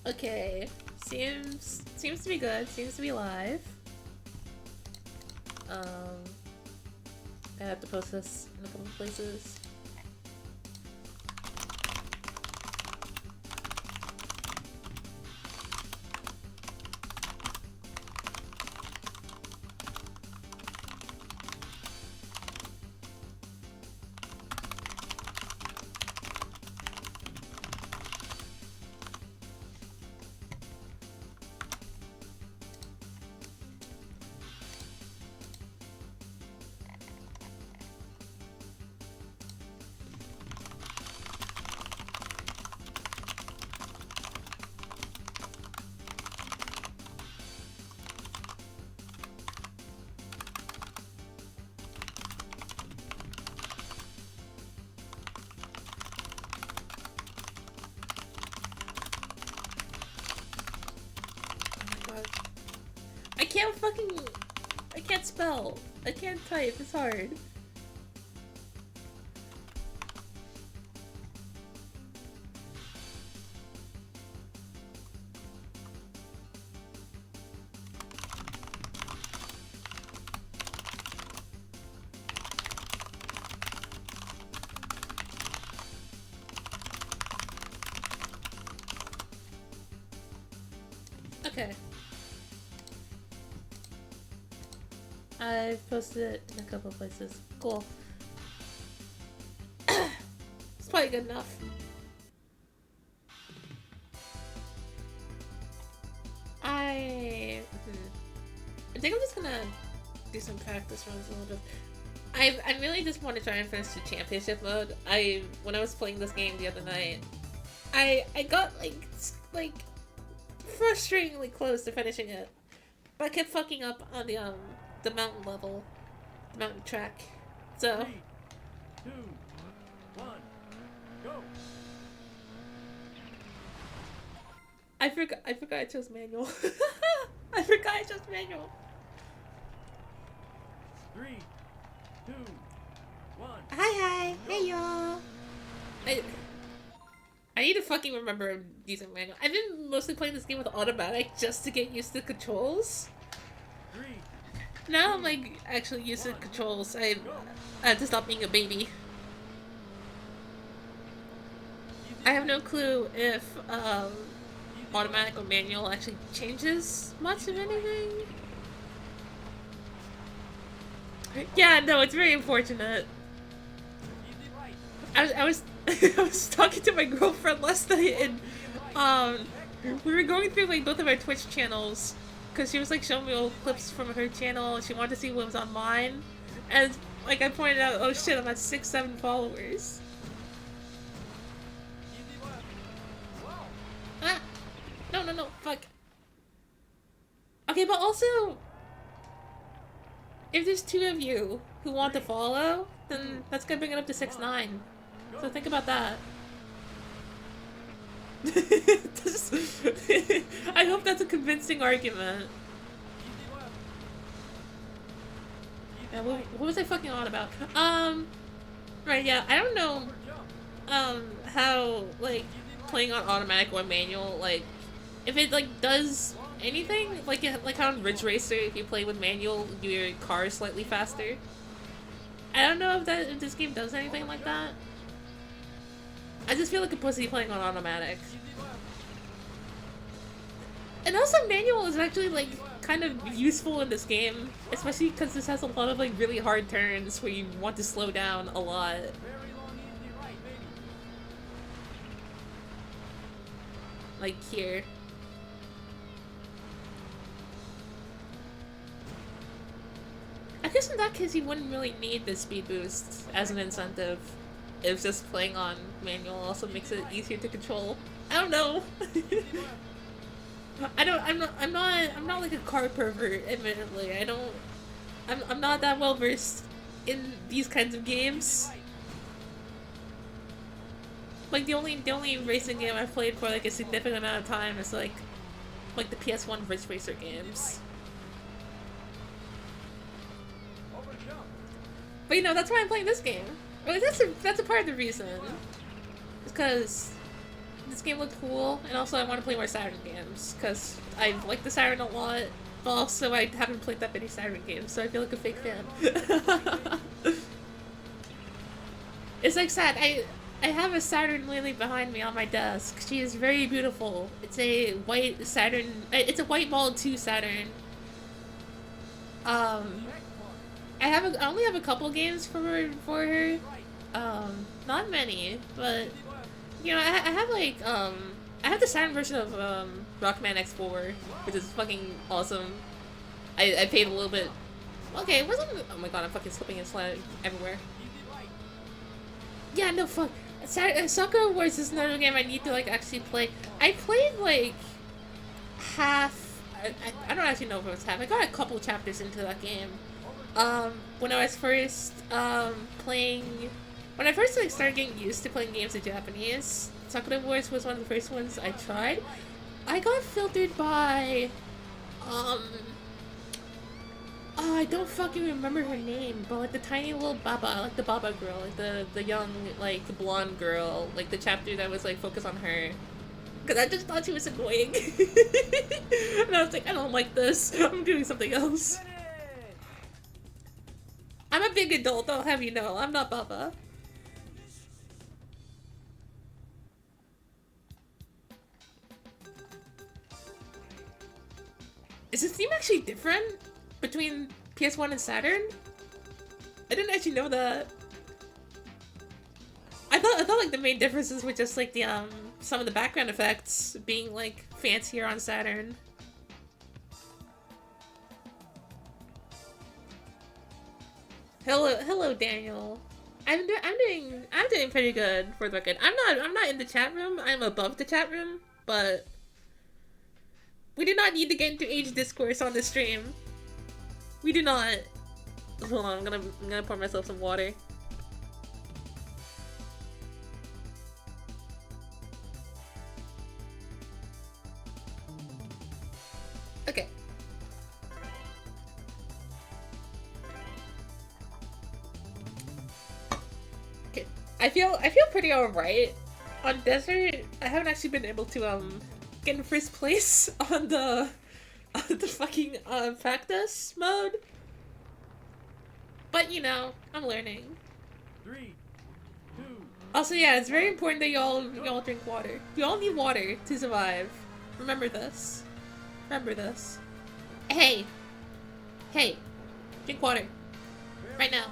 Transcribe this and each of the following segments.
Okay. Seems to be good. Seems to be live. I have to post this in a couple places. I can't spell. I can't type. It's hard. Okay. I've posted it in a couple places. Cool. It's probably good enough. I think I'm just gonna do some practice runs a little bit. I really just want to try and finish the championship mode. When I was playing this game the other night, I got like frustratingly close to finishing it, but I kept fucking up on the mountain level, the mountain track. So 3, 2, 1, go. I forgot I chose manual. I forgot I chose manual. 3, 2, 1. Hi, hey y'all. I need to fucking remember using manual. I've been mostly playing this game with automatic just to get used to controls. 3. Now I'm like actually used to controls. I have to stop being a baby. I have no clue if automatic or manual actually changes much of anything. Yeah, no, it's very unfortunate. I was I was talking to my girlfriend last night, and we were going through like both of our Twitch channels because she was like showing me old clips from her channel and she wanted to see what was on mine, and like I pointed out, oh shit, I'm at 6-7 followers. Ah, no, fuck. Okay, but also, if there's 2 of you who want to follow, then that's gonna bring it up to 6-9. So think about that. I hope that's a convincing argument. Yeah, what was I fucking on about? Right, yeah, I don't know, how, like, playing on automatic or manual, like, if it, like, does anything, like how in Ridge Racer, if you play with manual, your car is slightly faster. I don't know if this game does anything like that. I just feel like a pussy playing on automatic. And also manual is actually like kind of useful in this game, especially because this has a lot of like really hard turns where you want to slow down a lot. Like here. I guess in that case you wouldn't really need the speed boost as an incentive. If just playing on manual also makes it easier to control. I don't know. I'm not like a car pervert, admittedly. I'm not that well versed in these kinds of games. Like the only racing game I've played for like a significant amount of time is like the PS1 Ridge Racer games. But you know, that's why I'm playing this game. Well, that's a part of the reason. It's because this game looked cool, and also I want to play more Saturn games because I like the Saturn a lot. But also, I haven't played that many Saturn games, so I feel like a fake fan. It's like sad. I have a Saturn lily behind me on my desk. She is very beautiful. It's a white Saturn. It's a white ball 2 Saturn. Um, I only have a couple games for her. Not many, but you know, I have like I have the Saturn version of Rockman X4, which is fucking awesome. I paid a little bit. Okay, it wasn't. Oh my god, I'm fucking slipping and sliding everywhere. Yeah, no fuck. Soccer Wars is another game I need to like actually play. I played like half. I don't actually know if it was half. I got a couple chapters into that game. When I was first playing, when I first like started getting used to playing games in Japanese, Sakura Wars was one of the first ones I tried. I got filtered by oh, I don't fucking remember her name, but like the tiny little Baba, like the Baba girl, like the young like blonde girl, like the chapter that was like focused on her. Cause I just thought she was annoying, and I was like, I don't like this. I'm doing something else. I'm a big adult, I'll have you know. I'm not Baba. Is this theme actually different between PS1 and Saturn? I didn't actually know that. I thought like the main differences were just like the some of the background effects being like fancier on Saturn. Hello, Daniel. I'm doing pretty good for the record. I'm not in the chat room. I'm above the chat room, but we do not need to get into age discourse on this stream. We do not. Hold on, I'm gonna pour myself some water. Okay. Okay. I feel pretty alright on desert. I haven't actually been able to get in first place on the fucking practice mode. But you know, I'm learning. 3, 2. Also, yeah, it's very important that y'all drink water. We all need water to survive. Remember this. Remember this. Hey! Hey! Drink water. Right now.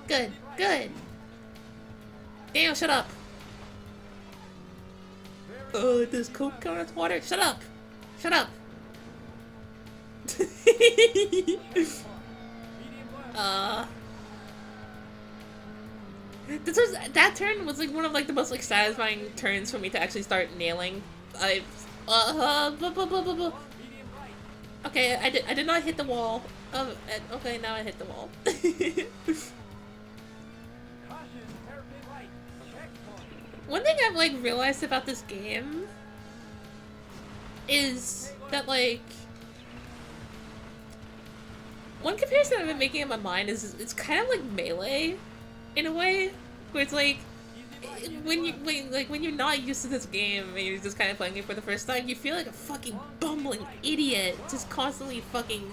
Good. Good. Daniel, shut up. Does Coke count as water? Shut up! Shut up! That turn was like one of like the most like satisfying turns for me to actually start nailing. Okay, I did not hit the wall. Okay, now I hit the wall. One thing I've like realized about this game is that like one comparison I've been making in my mind is it's kind of like Melee in a way, where it's like when you're not used to this game and you're just kind of playing it for the first time, you feel like a fucking bumbling idiot, just constantly fucking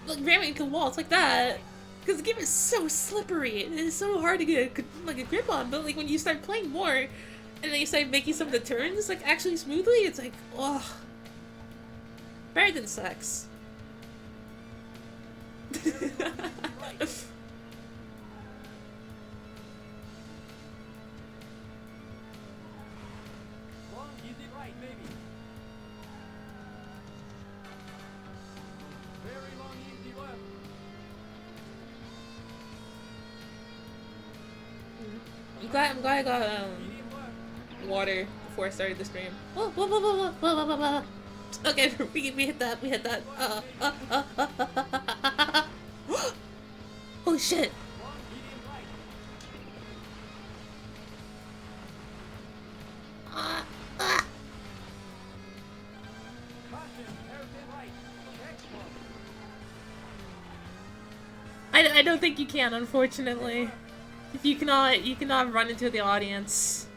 like ramming into walls like that. Because the game is so slippery and it's so hard to get a grip on. But like when you start playing more, and then you start making some of the turns like actually smoothly, it's like, oh, better than sex. I'm glad I got water before I started the stream. Whoa, whoa, whoa, whoa, whoa, whoa, whoa, whoa. Okay, we hit that. We hit that. Holy shit! don't think you can, unfortunately. You cannot run into the audience.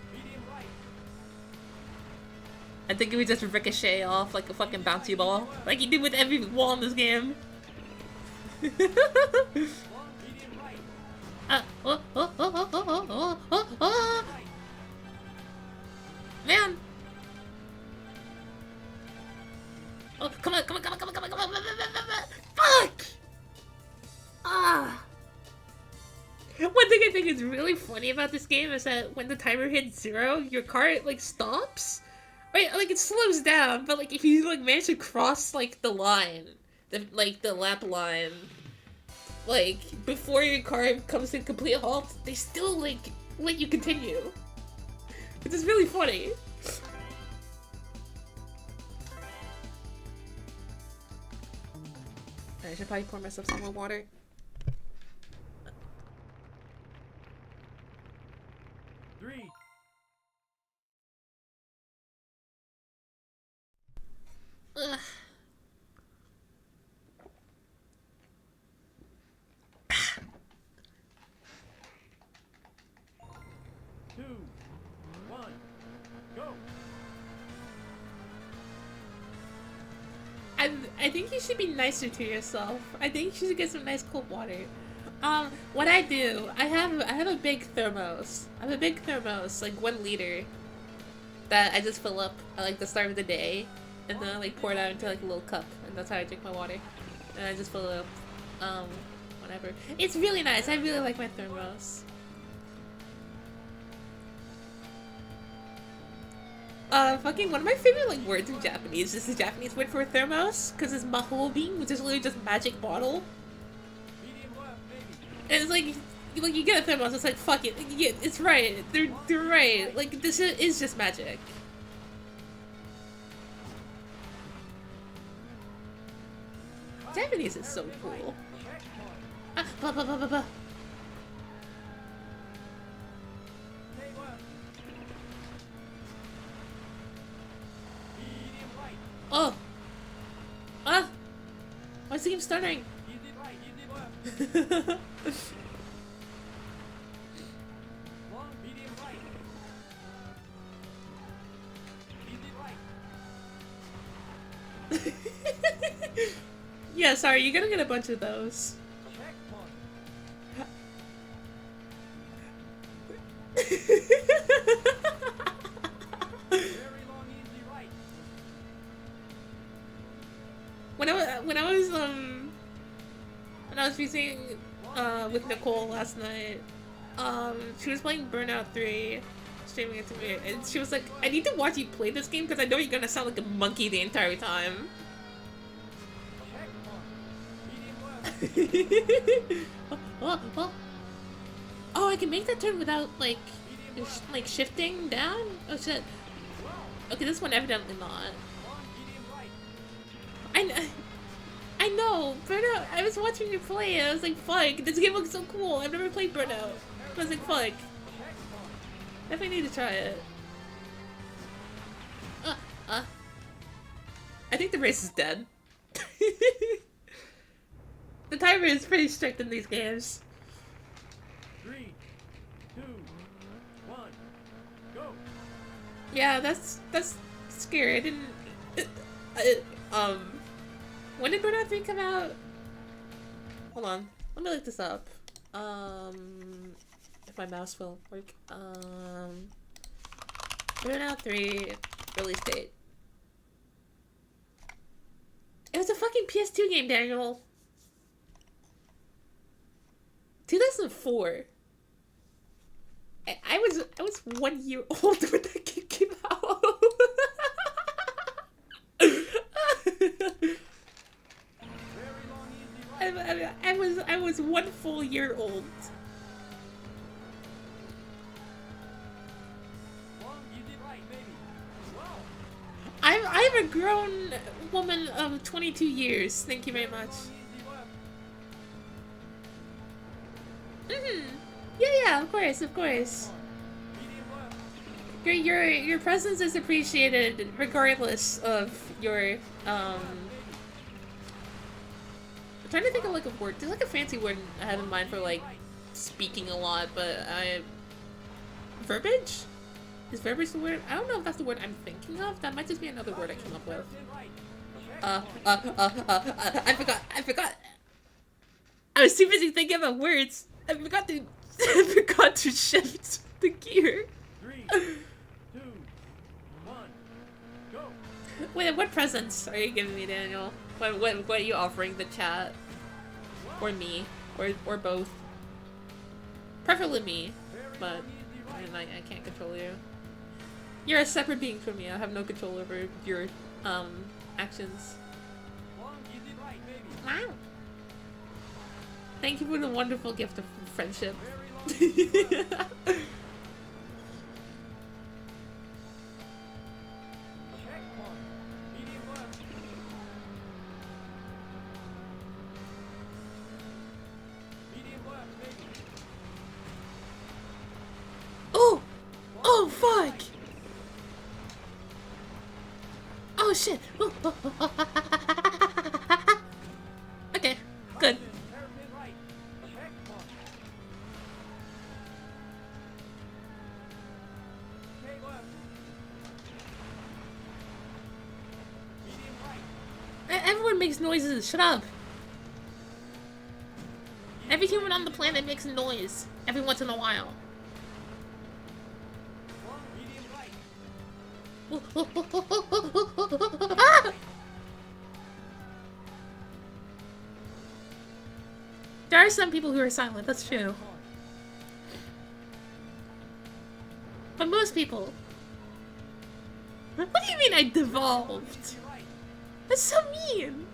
I think it would just ricochet off like a fucking bouncy ball, like you do with every wall in this game. Man! Oh, come on, come on, come on, come on, come on, come on, fuck! Ah! One thing I think is really funny about this game is that when the timer hits 0, your car, like, stops. Right? Like, it slows down, but, like, if you, like, manage to cross, like, the line, the lap line, like, before your car comes to a complete halt, they still, like, let you continue. Which is really funny. I should probably pour myself some more water. Three. Ugh. Two. One. Go. I think you should be nicer to yourself. I think you should get some nice cold water. What I do, I have a big thermos. I have a big thermos, like 1 liter, that I just fill up at like the start of the day, and then I like pour it out into like a little cup, and that's how I drink my water. And I just fill it up, whatever. It's really nice. I really like my thermos. Fucking one of my favorite like words in Japanese is the Japanese word for thermos, because it's mahobing, which is literally just magic bottle. And it's like you get a thermos, it's like, fuck it, yeah, it's right, they're right, like, this is just magic. Japanese is so cool. Blah, blah, blah, blah, blah. Oh! Ah! Why is the game stuttering? Yeah, sorry, you're gonna get a bunch of those. When I was using with Nicole last night, she was playing Burnout 3, streaming it to me, and she was like, I need to watch you play this game because I know you're gonna sound like a monkey the entire time. Oh, I can make that turn without, like shifting down? Oh shit. Okay, this one evidently not. I know, Burnout, I was watching you play it, I was like, fuck, this game looks so cool, I've never played Burnout. I was like, fuck. Definitely need to try it. I think the race is dead. The timer is pretty strict in these games. 3, 2, 1, go. Yeah, that's scary. I didn't. When did Burnout 3 come out? Hold on, let me look this up. If my mouse will work. Burnout 3 release date. It was a fucking PS2 game, Daniel. 2004. I was 1 year old when that game came out. I was 1 full year old. I'm a grown woman of 22 years. Thank you very much. Yeah, of course, of course. Your presence is appreciated regardless of your I'm trying to think of like a word. There's like a fancy word I have in mind for like speaking a lot, but verbiage? Is verbiage the word? I don't know if that's the word I'm thinking of. That might just be another word I came up with. I forgot. I forgot. I was too busy thinking about words. I forgot to. I forgot to shift the gear. 3, 2, 1, go. Wait, what presents are you giving me, Daniel? What are you offering the chat, or me, or both? Preferably me, but I mean, I can't control you. You're a separate being from me. I have no control over your actions. Wow. Thank you for the wonderful gift of friendship. Oh! Oh, fuck! Oh, shit! Okay, good. Everyone makes noises, shut up! Every human on the planet makes a noise every once in a while. Ah! There are some people who are silent, that's true. But most people... What do you mean I devolved? That's so mean!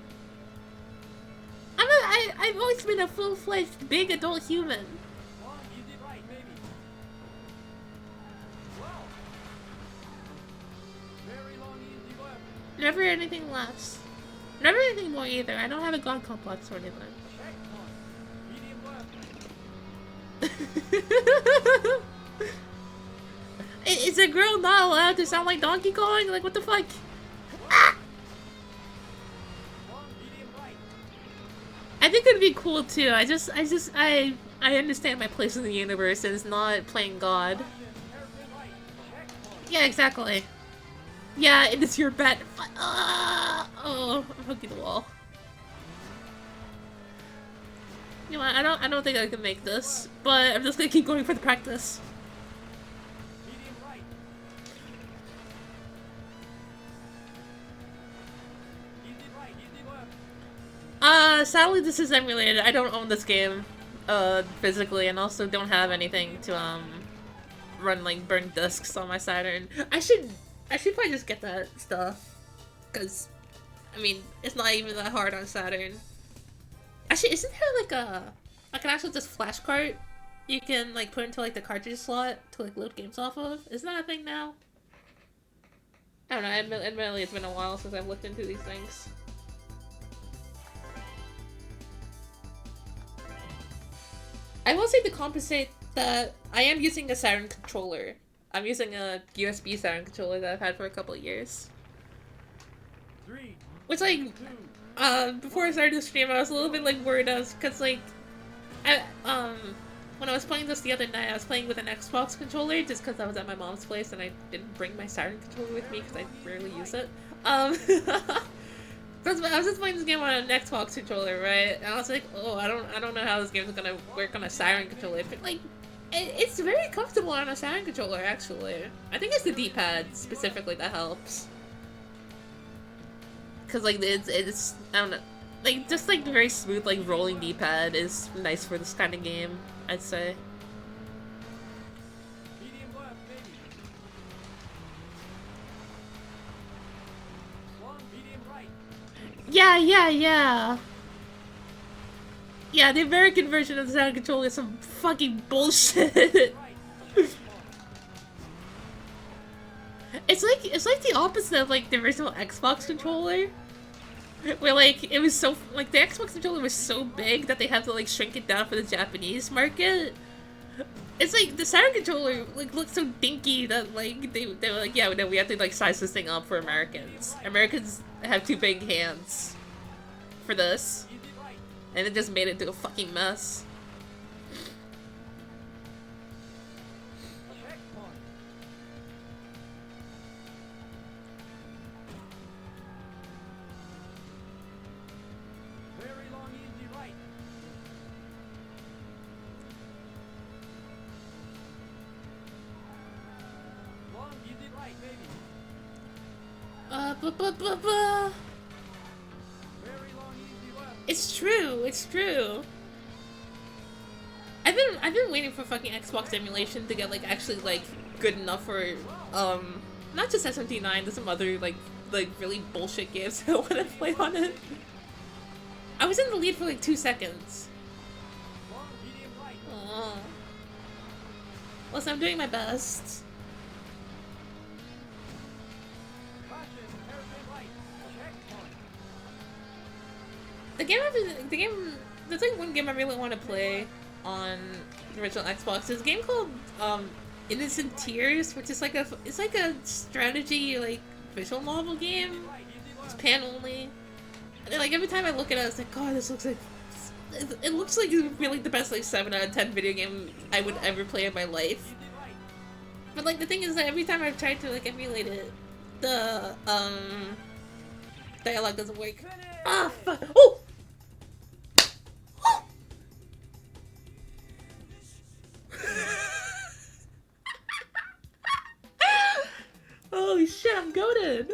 I've always been a full-fledged, big adult human. Never anything less. Never anything more either. I don't have a god complex or anything. Is a girl not allowed to sound like Donkey Kong? Like, what the fuck? Ah! I think it'd be cool too. I understand my place in the universe and it's not playing God. Yeah, exactly. Yeah, it is your bet. Oh, I'm hooking the wall. You know what? I don't think I can make this, but I'm just gonna keep going for the practice. Sadly this is emulated. I don't own this game, physically, and also don't have anything to, run, like, burned discs on my Saturn. I should probably just get that stuff, because, I mean, it's not even that hard on Saturn. Actually, isn't there, like an actual just flash cart you can, like, put into, like, the cartridge slot to, like, load games off of? Isn't that a thing now? I don't know, admittedly it's been a while since I've looked into these things. I will say to compensate that I am using a Saturn controller. I'm using a USB Saturn controller that I've had for a couple of years. 3, Which, like, 2, before I started the stream, I was a little bit, like, worried because, like, when I was playing this the other night, I was playing with an Xbox controller just because I was at my mom's place and I didn't bring my Saturn controller with me because I rarely use it. I was just playing this game on an Xbox controller, right? And I was like, oh, I don't know how this game's gonna work on a Saturn controller. But, like, it's very comfortable on a Saturn controller, actually. I think it's the D-pad specifically that helps. Cause, like, it's I don't know, like, just, like, the very smooth, like, rolling D-pad is nice for this kind of game, I'd say. medium left, maybe. Long, medium right. Yeah. Yeah, the American version of the Saturn controller is some fucking bullshit. It's like the opposite of, like, the original Xbox controller. Where, like, it was so, like, the Xbox controller was so big that they had to, like, shrink it down for the Japanese market. It's like, the Saturn controller, like, looked so dinky that, like, they were like, yeah, no, we have to, like, size this thing up for Americans. Americans have too big hands for this. Easy right. And it just made it to a fucking mess. Checkpoint. Very long, easy right. Long, easy right, baby. Very long, easy left. It's true. It's true. I've been waiting for fucking Xbox emulation to get like actually like good enough for not just SMT9, there's some other like really bullshit games I want to play on it. I was in the lead for like 2 seconds. Long, medium right. Oh. Listen, I'm doing my best. Caution, hairpin right. Checkpoint. The game, there's like one game I really want to play on the original Xbox. There's a game called Innocent Tears, which is like a strategy like visual novel game. Right, easy It's left. pan only. And like every time I look at it, I was like, God, this looks like it looks like really the best like 7 out of 10 video game I would ever play in my life. Easy right. But like the thing is that every time I've tried to like emulate it, the dialogue doesn't work. Finish. Ah fuck! Oh! Holy shit! I'm goated.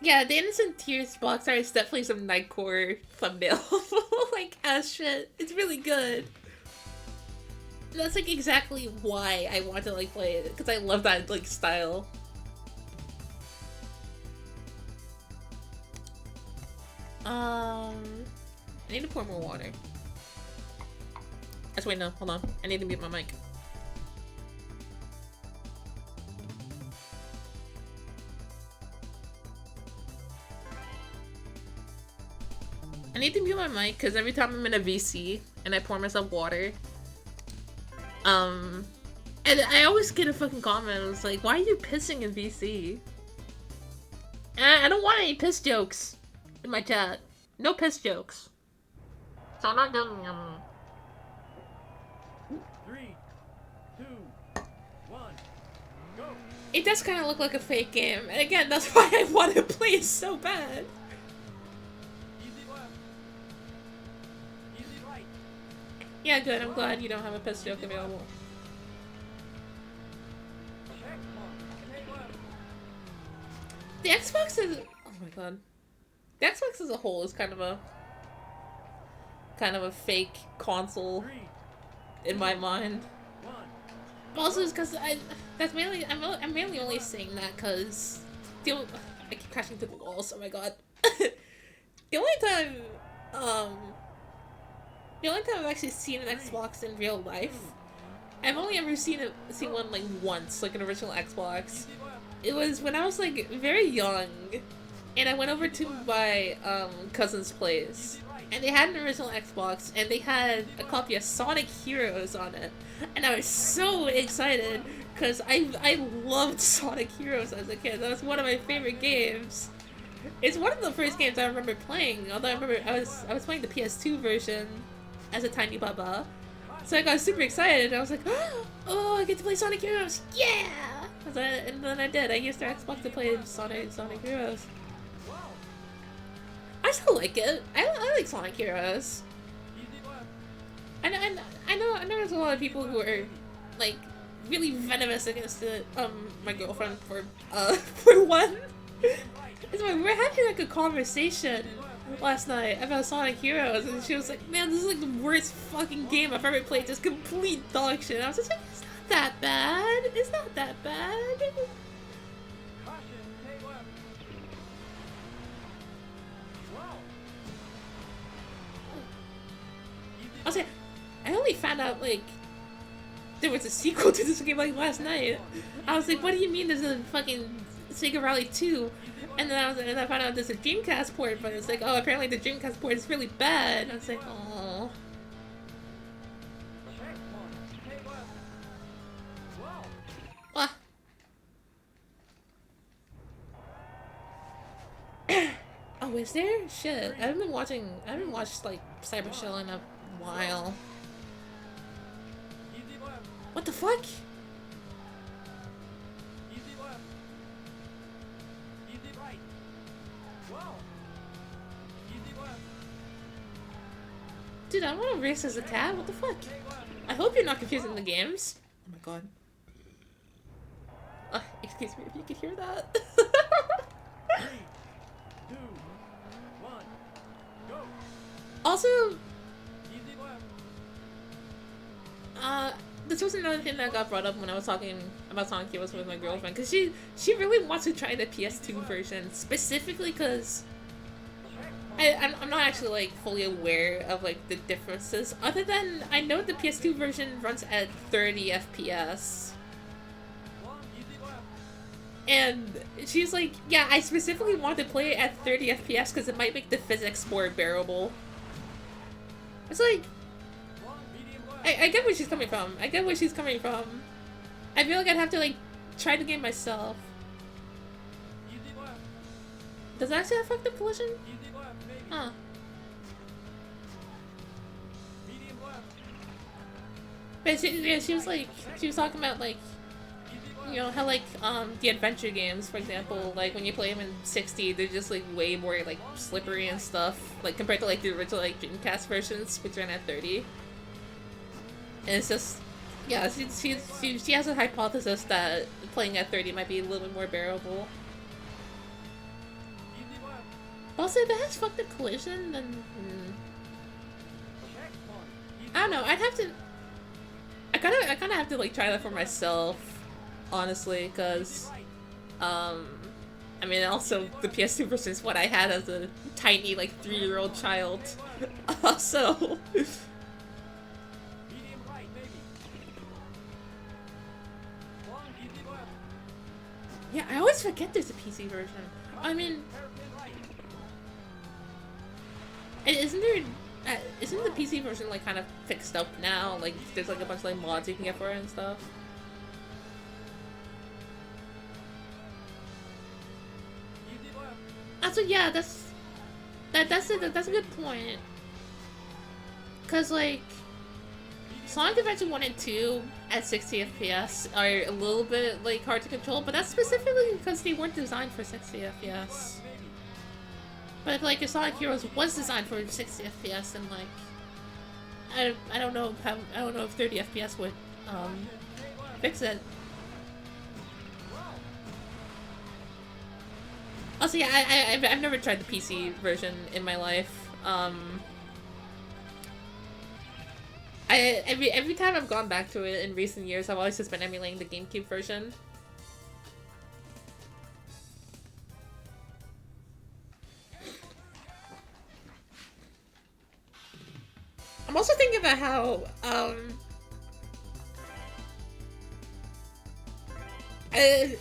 Yeah, the Innocent Tears box art is definitely some Nightcore thumbnail, like ass shit. It's really good. That's like exactly why I want to like play it, because I love that like style. I need to pour more water. Actually, wait, no, hold on. I need to mute my mic. I need to mute my mic because every time I'm in a VC and I pour myself water, and I always get a fucking comment. It's like, why are you pissing in VC? And I don't want any piss jokes in my chat. No piss jokes. So I'm not doing 3, 2, 1, go. It does kind of look like a fake game, and again, that's why I want to play it so bad. Easy left. Easy right. Yeah, good. I'm glad you don't have a piss joke available. Checkpoint. Take left. The Xbox is. Oh my god. The Xbox as a whole is kind of a fake console 3, in my mind. 1. Also, it's because I'm mainly only saying that because I keep crashing through the walls. Oh my god. the only time I've actually seen an Xbox in real life, I've only ever seen one like once, like an original Xbox. Easy left. It was when I was like very young, and I went over to my cousin's place, and they had an original Xbox, and they had a copy of Sonic Heroes on it, and I was so excited because I loved Sonic Heroes as a kid. That was one of my favorite games. It's one of the first games I remember playing. Although I remember I was playing the PS2 version as a tiny baba, so I got super excited. I was like, oh, I get to play Sonic Heroes, yeah! And then I did. I used their Xbox to play Sonic Heroes. Wow. I still like it. I like Sonic Heroes. Easy left. I know there's a lot of people who are like really venomous against it. My girlfriend for one. It's like we're having like a conversation last night about Sonic Heroes, and she was like, "Man, this is like the worst fucking game I've ever played. Just complete dog shit." And I was just like, "It's not that bad. It's not that bad." Caution. Take left. Wow. Easy I was like, I only found out like there was a sequel to this game like last night. I was like, what do you mean there's a fucking Sega Rally 2, and then I found out there's a Dreamcast port, but it's like, oh, apparently the Dreamcast port is really bad. And I was like, oh. What? Oh, is there? Shit. I haven't watched like Cyber Shell in a while. What the fuck? Dude, I want to race as a cat. What the fuck? I hope you're not confusing the games. Oh my god. Excuse me if you could hear that. 3, 2, 1, go. Also, Easy left. this was another thing that got brought up when I was talking about Sonic Heroes with my girlfriend, because she really wants to try the PS2 version, specifically because I'm not actually like fully aware of like the differences, other than I know the PS2 version runs at 30 FPS. And she's like, yeah, I specifically want to play it at 30 FPS because it might make the physics more bearable. It's like, I get where she's coming from. I get where she's coming from. I feel like I'd have to like try the game myself. Does that actually affect the collision? Huh. But she was like, she was talking about like, you know, how like, the adventure games, for example, like when you play them in 60, they're just like way more like slippery and stuff, like compared to like the original like Dreamcast versions, which ran at 30. And it's just, yeah, she has a hypothesis that playing at 30 might be a little bit more bearable. Also, if it has fucked the collision, then I don't know. I'd have to. I kind of have to like try that for myself, honestly, because I mean, also the PS2 version is what I had as a tiny like 3-year-old child. So. Yeah, I always forget there's a PC version. I mean. And isn't the PC version like kind of fixed up now? Like there's like a bunch of like mods you can get for it and stuff. Also, yeah, that's a good point. Cause like Sonic Adventure 1 and 2 at 60 FPS are a little bit like hard to control, but that's specifically because they weren't designed for 60 FPS. But like if Sonic Heroes was designed for 60 FPS, then like I don't know if 30 FPS would fix it. Also, yeah, I've never tried the PC version in my life. Every time I've gone back to it in recent years, I've always just been emulating the GameCube version. I'm also thinking about how,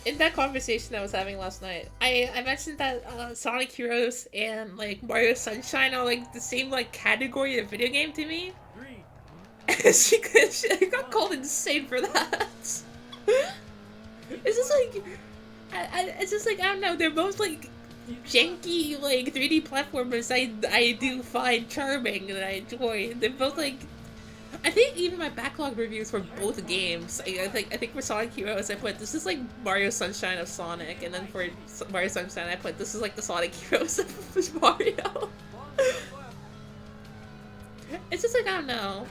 in that conversation I was having last night, I mentioned that Sonic Heroes and like Mario Sunshine are like the same like category of video game to me. she got called insane for that. It's just like, it's just like, I don't know, they're both like janky like 3D platformers I do find charming and I enjoy. They're both like, I think even my backlog reviews for both games, I think for Sonic Heroes I put this is like Mario Sunshine of Sonic, and then for Mario Sunshine I put this is like the Sonic Heroes of Mario. It's just like, I don't know.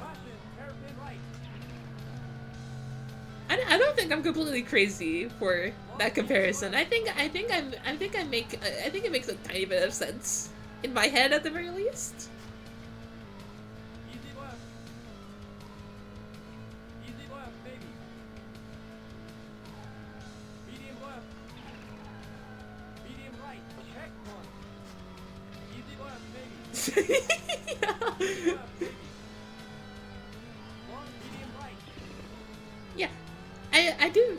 I don't think I'm completely crazy for that comparison. I think it makes a tiny bit of sense in my head at the very least. Easy left, baby. Medium left. Medium right. Check one. Easy left, baby. Yeah. Easy left, baby. Long, medium right. Yeah. I do.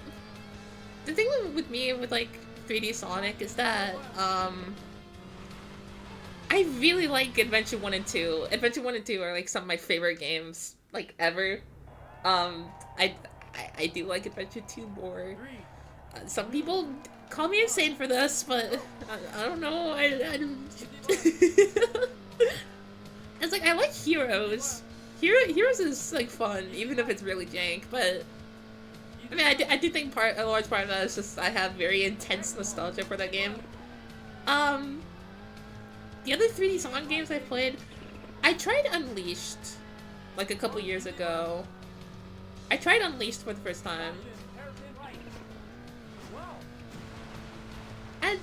The thing with me with like 3D 3D Sonic is that, I really like Adventure 1 and 2. Adventure 1 and 2 are like some of my favorite games, like, ever. Um, I, I do like Adventure 2 more. Some people call me insane for this, but I don't know. I don't... It's like, I like Heroes. Heroes is, like, fun, even if it's really jank, but... I mean, I do think a large part of that is just I have very intense nostalgia for that game. The other 3D Sonic games I played, I tried Unleashed, like, a couple years ago. I tried Unleashed for the first time. And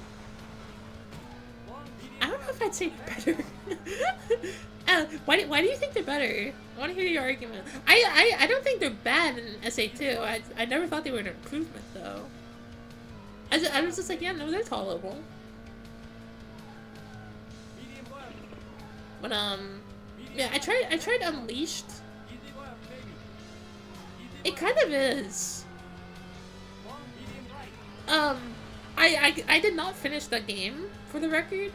I don't know if I'd say better. Why do you think they're better? I want to hear your argument. I don't think they're bad in SA2. I never thought they were an improvement, though. I was just like, yeah, no, they're tolerable. But, yeah, I tried Unleashed. It kind of is. I did not finish that game, for the record.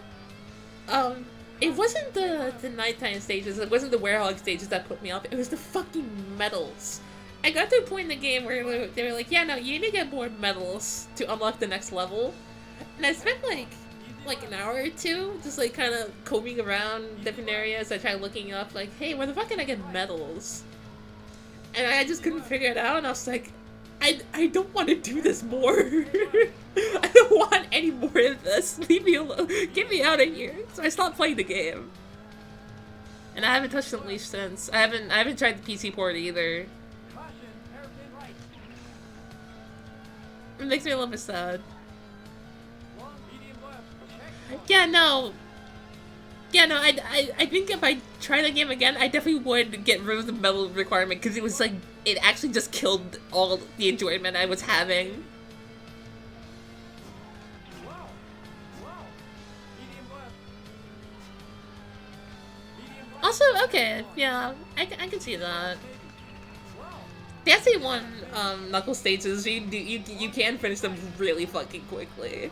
It wasn't the nighttime stages, it wasn't the Werehog stages that put me off, it was the fucking medals. I got to a point in the game where they were like, yeah, no, you need to get more medals to unlock the next level. And I spent like an hour or two just like kind of combing around different areas. I tried looking up like, hey, where the fuck can I get medals? And I just couldn't figure it out, and I was like, I don't want to do this more. I don't want any more of this. Leave me alone. Get me out of here. So I stopped playing the game. And I haven't touched Unleashed since. I haven't tried the PC port either. It makes me a little bit sad. Yeah, no. Yeah, no, I think if I try the game again, I definitely would get rid of the medal requirement, because it was like, it actually just killed all the enjoyment I was having. Also, okay, yeah, I can see that. The SA1 knuckle stages, you can finish them really fucking quickly.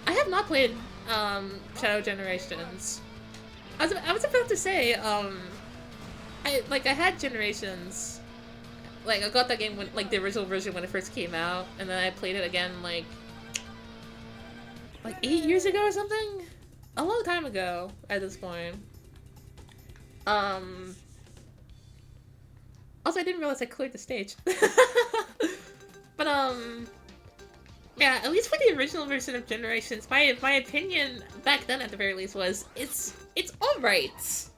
I have not played Shadow Generations. I was about to say, I had Generations. Like, I got that game when, like, the original version when it first came out, and then I played it again, like 8 years ago or something? A long time ago, at this point. Also, I didn't realize I cleared the stage. But, yeah, at least for the original version of Generations, my opinion back then, at the very least, was it's alright.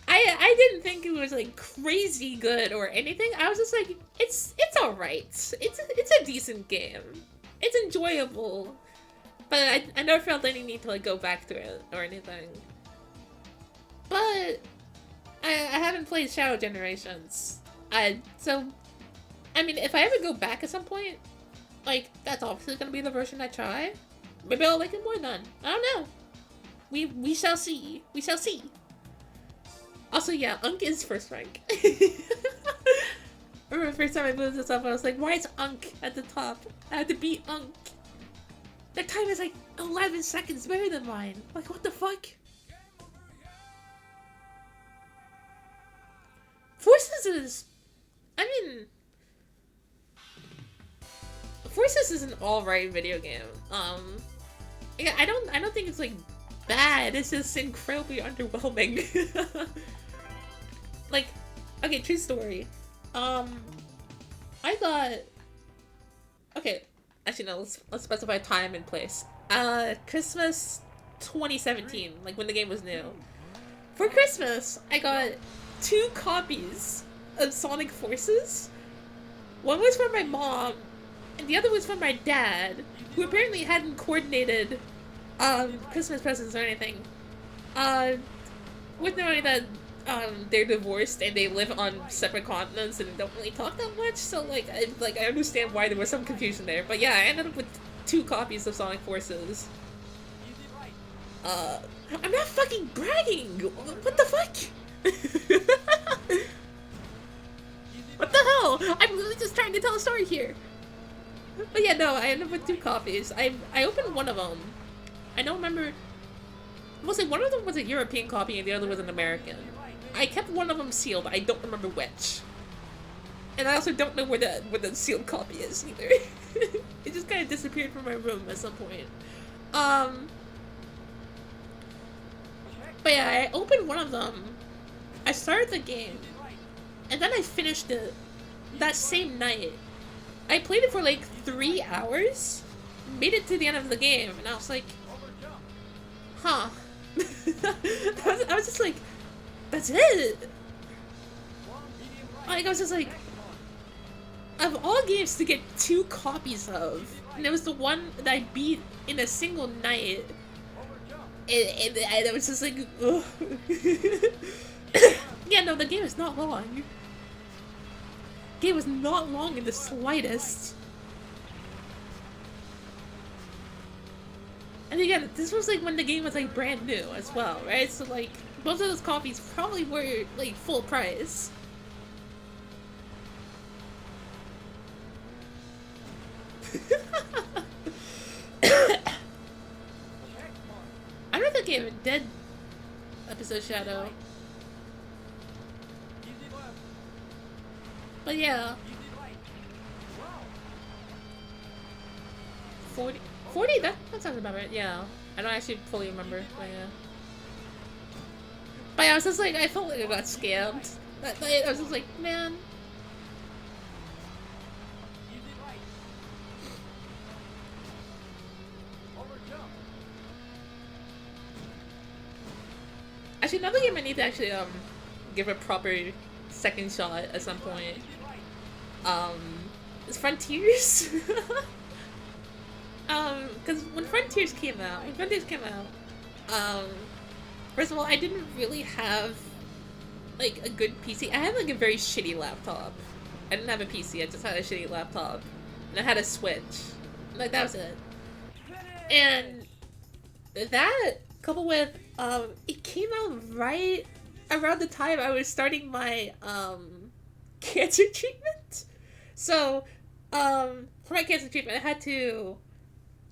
I didn't think it was like crazy good or anything. I was just like, it's alright. It's a decent game. It's enjoyable, but I never felt any need to like go back to it or anything. But I haven't played Shadow Generations. So I mean, if I ever go back at some point, like, that's obviously gonna be the version I try. Maybe I'll like it more then. I don't know. We shall see. We shall see. Also, yeah, Unk is first rank. I remember the first time I moved this up, I was like, why is Unk at the top? I had to beat Unk. That time is like 11 seconds better than mine. Like, what the fuck? Forces is... I mean... Forces is an alright video game. Yeah, I don't think it's like bad. It's just incredibly underwhelming. Like, okay, true story. I got. Okay, actually no. Let's specify time and place. Christmas 2017, like when the game was new. For Christmas, I got 2 copies of Sonic Forces. One was from my mom, and the other was from my dad, who apparently hadn't coordinated Christmas presents or anything. With knowing that they're divorced and they live on separate continents and don't really talk that much, so like I understand why there was some confusion there. But yeah, I ended up with 2 copies of Sonic Forces. I'm not fucking bragging! What the fuck? What the hell? I'm really just trying to tell a story here. But yeah, no, I ended up with 2 copies. I opened one of them. I don't remember. Was it one of them was a European copy and the other was an American? I kept one of them sealed. I don't remember which. And I also don't know where the sealed copy is either. It just kind of disappeared from my room at some point. But yeah, I opened one of them. I started the game, and then I finished it that same night. I played it for like 3 hours, made it to the end of the game, and I was like, huh. I was just like, that's it? Like, I was just like, of all games to get 2 copies of, and it was the one that I beat in a single night, and I was just like, ugh. Yeah, no, the game is not long. The game was not long in the slightest. And again, this was like when the game was like brand new as well, right? So like, both of those copies probably were like full price. I don't think I even did episode Shadow. But yeah. 40? That sounds about right, yeah. I don't actually fully remember, but yeah. But yeah, I was just like, I felt like I got scammed. That night, I was just like, man. Actually, another game I need to actually give a proper second shot at some point. Is Frontiers. Because when Frontiers came out, first of all, I didn't really have like a good PC. I had like a very shitty laptop. I didn't have a PC. I just had a shitty laptop, and I had a Switch. Like that was it. And that coupled with it came out right around the time I was starting my cancer treatment. So for my cancer treatment, I had to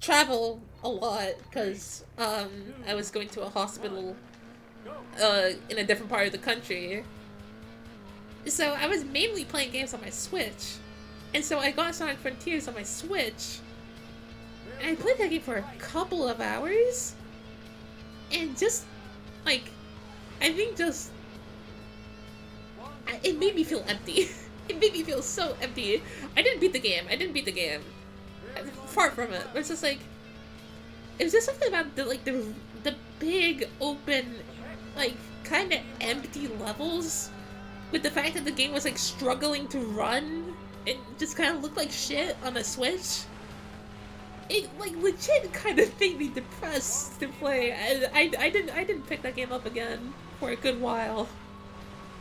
travel a lot because I was going to a hospital in a different part of the country. So I was mainly playing games on my Switch, and so I got Sonic Frontiers on my Switch, and I played that game for a couple of hours, and just like, I think just it made me feel empty. It made me feel so empty. I didn't beat the game. Far from it. It's just like, it was just something about the big open, like kind of empty levels, with the fact that the game was like struggling to run. It just kind of looked like shit on a Switch. It like legit kind of made me depressed to play. I didn't pick that game up again for a good while.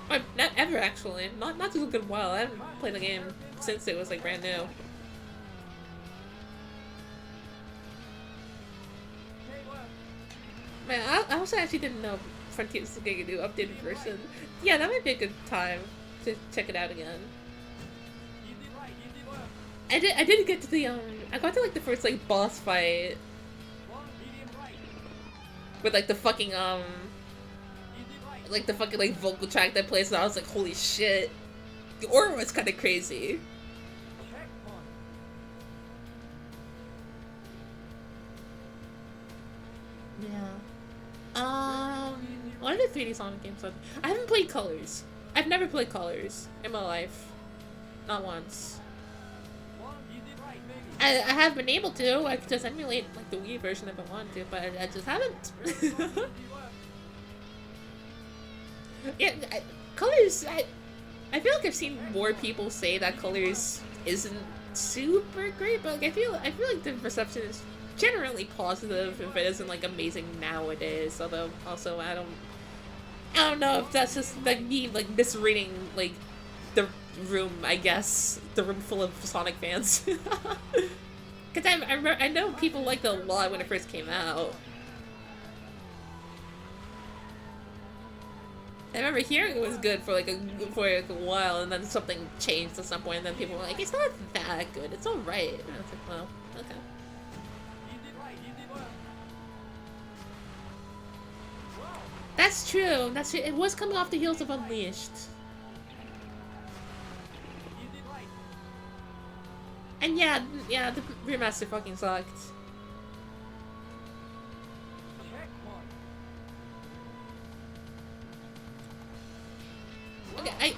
Not ever actually. Not just a good while. I haven't played the game since it was like brand new. Man, I also actually didn't know Frontiers was getting a new updated version. Yeah, that might be a good time to check it out again. I did get to the I got to like the first like boss fight with like the fucking like the fucking like vocal track that plays, and I was like, holy shit. The aura was kind of crazy. Yeah. What are the 3D Sonic games on? I haven't played Colors. I've never played Colors in my life. Not once. I have been able to. I could just emulate like the Wii version if I wanted to, but I just haven't. Yeah, Colors. I feel like I've seen more people say that Colors isn't super great, but like, I feel like the reception is generally positive if it isn't like amazing nowadays. Although also I don't know if that's just like me like misreading like the room, I guess, the room full of Sonic fans. Because I know people liked it a lot when it first came out. I remember hearing it was good for like a while, and then something changed at some point, and then people were like, "It's not that good. It's all right." And I was like, "Well, okay." You did right. You did well. Wow. That's true. That's true. It was coming off the heels of Unleashed, You did right. and yeah, the remaster fucking sucked. Checkpoint. Okay,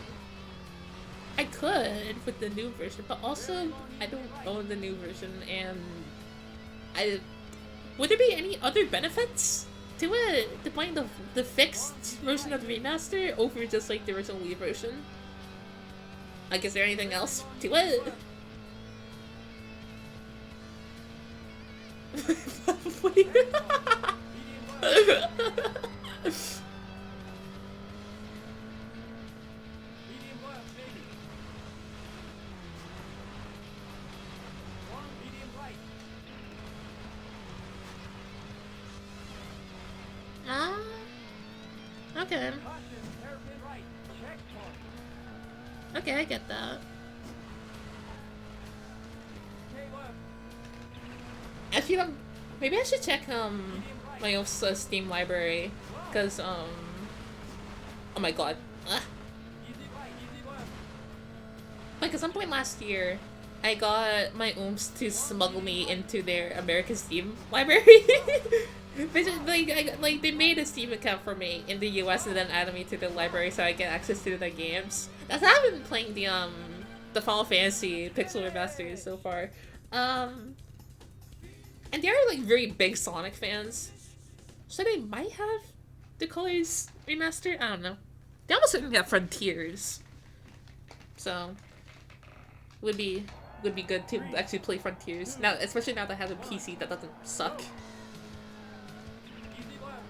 I could with the new version, but also I don't own the new version, and would there be any other benefits to it? To playing the fixed version of the remaster over just like the original Wii version? Like, is there anything else to it? What do you- Medium well. Medium well, baby. One medium right. Ah, okay, Caution, hairpin right. Checkpoint. okay, I get that. Stay left. I feel maybe I should check my own Steam library, cause oh my god, ah. You did right. You did left. Like at some point last year, I got my ooms to smuggle me into their American Steam library. Like they made a Steam account for me in the US and then added me to the library so I get access to the games. That's how I've been playing the Final Fantasy Pixel remasters so far. And they're like very big Sonic fans, so they might have the Colors remaster. I don't know. They almost certainly have Frontiers, so would be good to actually play Frontiers now, especially now that I have a PC that doesn't suck. You did left.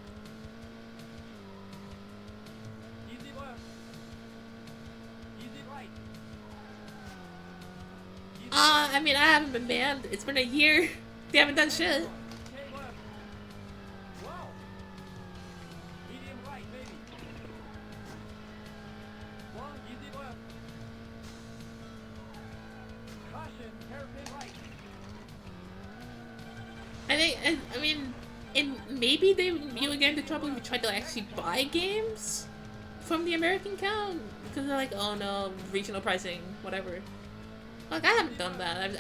You did left. You did right. You did I mean, I haven't been banned. It's been a year. They haven't done shit. Stay left. Wow. Medium right, baby. One, you did left. Caution, hairpin right. I mean, and maybe you would get into trouble if you tried to actually buy games from the American account, because they're like, oh no, regional pricing, whatever. Like, I haven't done that.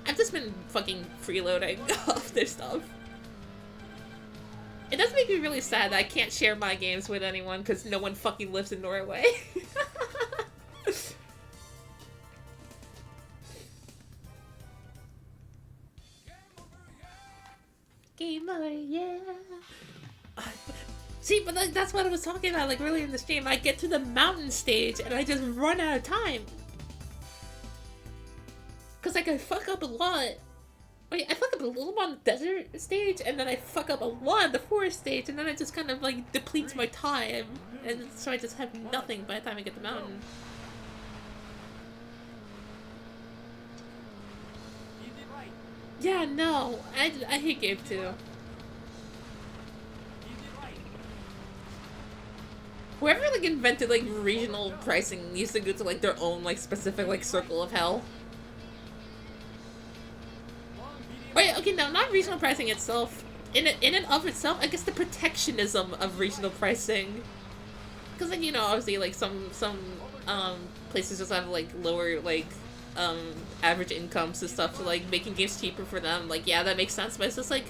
I've just been fucking freeloading off their stuff. It does make me really sad that I can't share my games with anyone because no one fucking lives in Norway. Game over, yeah. See, but like, that's what I was talking about, like, earlier in the stream. I get to the mountain stage and I just run out of time. Cause like I fuck up a lot. Wait, I fuck up a little on the desert stage, and then I fuck up a lot on the forest stage, and then it just kind of like depletes my time, and so I just have nothing by the time I get to the mountain. You did right. Yeah, no, I hate Gabe too. You did right. Whoever like invented like regional pricing used to go to like their own like specific like circle of hell. One, medium Wait, okay, no, not regional pricing itself. In and of itself, I guess the protectionism of regional pricing. Because like, you know, obviously like some places just have like lower like average incomes and stuff, so like making games cheaper for them, like yeah, that makes sense, but it's just like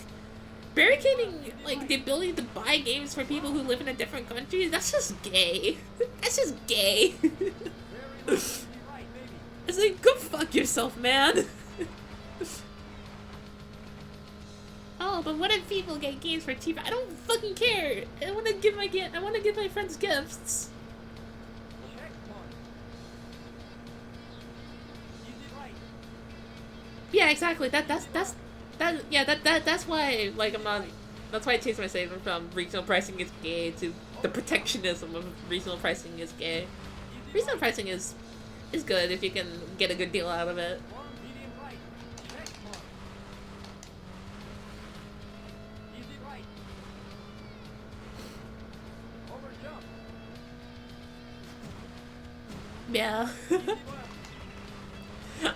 barricading like the ability to buy games for people who live in a different country, that's just gay. That's just gay. very low. You did right, baby. It's like, go fuck yourself, man. Oh, but what if people get games for cheaper? I don't fucking care. I want to give my friends gifts. Checkpoint. You did right. Yeah, exactly. That's why like I'm not. That's why I changed my statement from regional pricing is gay to the protectionism of regional pricing is gay. Regional pricing is good if you can get a good deal out of it. One, medium right. Checkpoint. You did right. Over jump. Yeah. Easy left.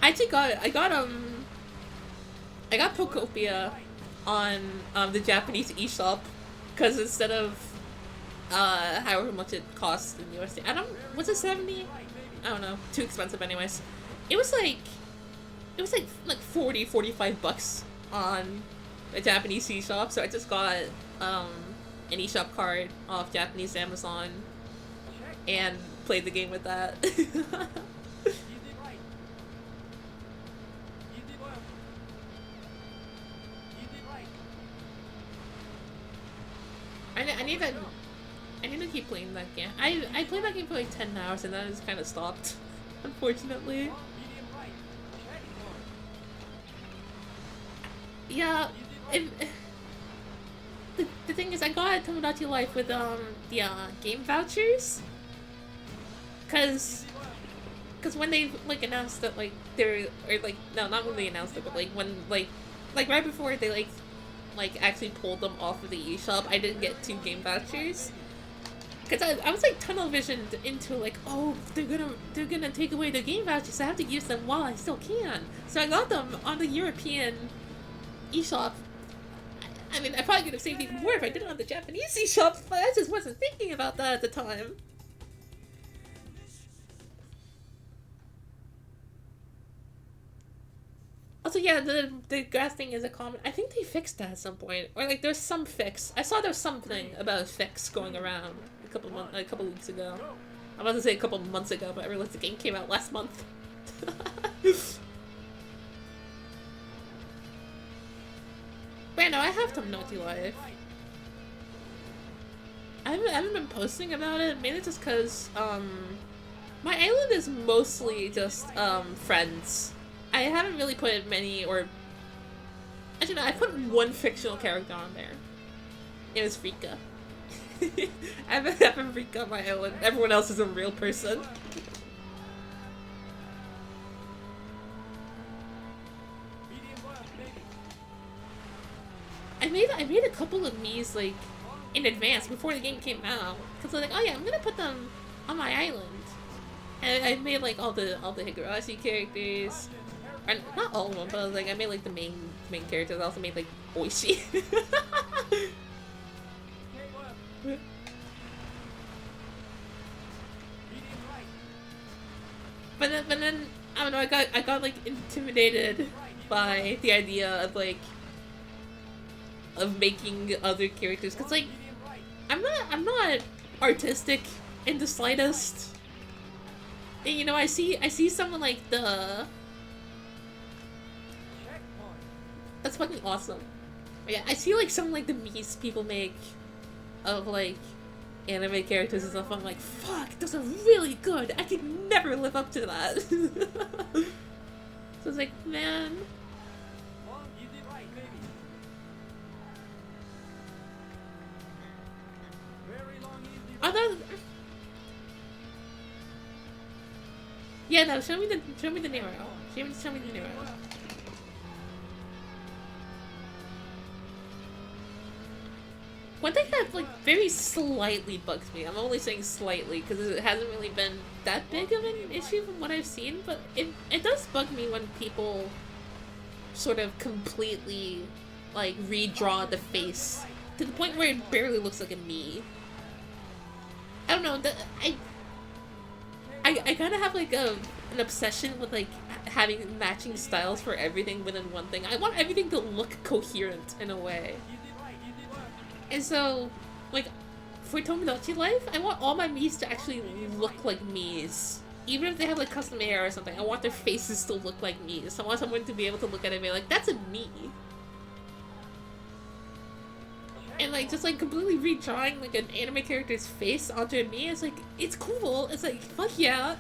I actually I got Procopia Right. on the Japanese eShop because instead of however much it costs in USD, I don't was it 70? Right, baby. I don't know, too expensive anyways. It was like 40, 45 bucks on a Japanese eShop, so I just got um an eShop card off Japanese Amazon Check. and played the game with that. Easy right. Easy left. Easy right. I need to keep playing that game. I played that game for like 10 hours and then I just kind of stopped, unfortunately. Medium right. Check. Yeah, Easy it, right. the thing is, I got Tomodachi Life with the game vouchers, cause Easy left. cause when they like announced that like they're or like no not when they announced it but like when like right before they like actually pulled them off of the eShop, I didn't get 2 game vouchers. Cause I was like tunnel visioned into like, oh, they're gonna take away the game vouchers, so I have to use them while I still can. So I got them on the European eShop. I mean, I probably could have saved even more if I did it on the Japanese eShop, but I just wasn't thinking about that at the time. Also, yeah, the grass thing is a common. I think they fixed that at some point, or like there's some fix. I saw there was something about a fix going around a couple weeks ago. I'm about to say a couple months ago, but I realized the game came out last month. But no, I have Tomodachi Life. I haven't been posting about it, mainly just because, my island is mostly just, friends. I haven't really put many, or... Actually, no, I put one fictional character on there. It was Rika. I have Rika on my island. Everyone else is a real person. Medium left, baby. I made a couple of Miis, like, in advance, before the game came out. Because I was like, oh yeah, I'm gonna put them on my island. And I made, like, all the Higurashi characters. Or, not all of them, but like, I made, like, the main characters. I also made, like, Oishi. Okay, left. Medium right. But then, I don't know, I got, like, intimidated by the idea of, like, of making other characters. Because, like, Medium right. I'm not artistic in the slightest. And, you know, I see someone like the... Checkpoint. That's fucking awesome. Yeah, I see like some like the memes people make of like anime characters and stuff. I'm like, fuck, those are really good. I could never live up to that. So it's like, man. Long, easy right, baby. Very long, easy Are right. those... Yeah, no. Show me the Nero. Show me the Nero. One thing that like very slightly bugs me. I'm only saying slightly because it hasn't really been that big of an issue from what I've seen, but it does bug me when people sort of completely like redraw the face to the point where it barely looks like a me. I don't know. I kind of have like an obsession with like having matching styles for everything within one thing. I want everything to look coherent in a way. Easy right, easy left. And so, like, for Tomodachi Life, I want all my Miis to actually look like Miis. Even if they have like custom hair or something, I want their faces to look like Miis. I want someone to be able to look at it and be like, that's a me. And like just like completely redrawing like an anime character's face onto a me, it's like it's cool. It's like fuck yeah.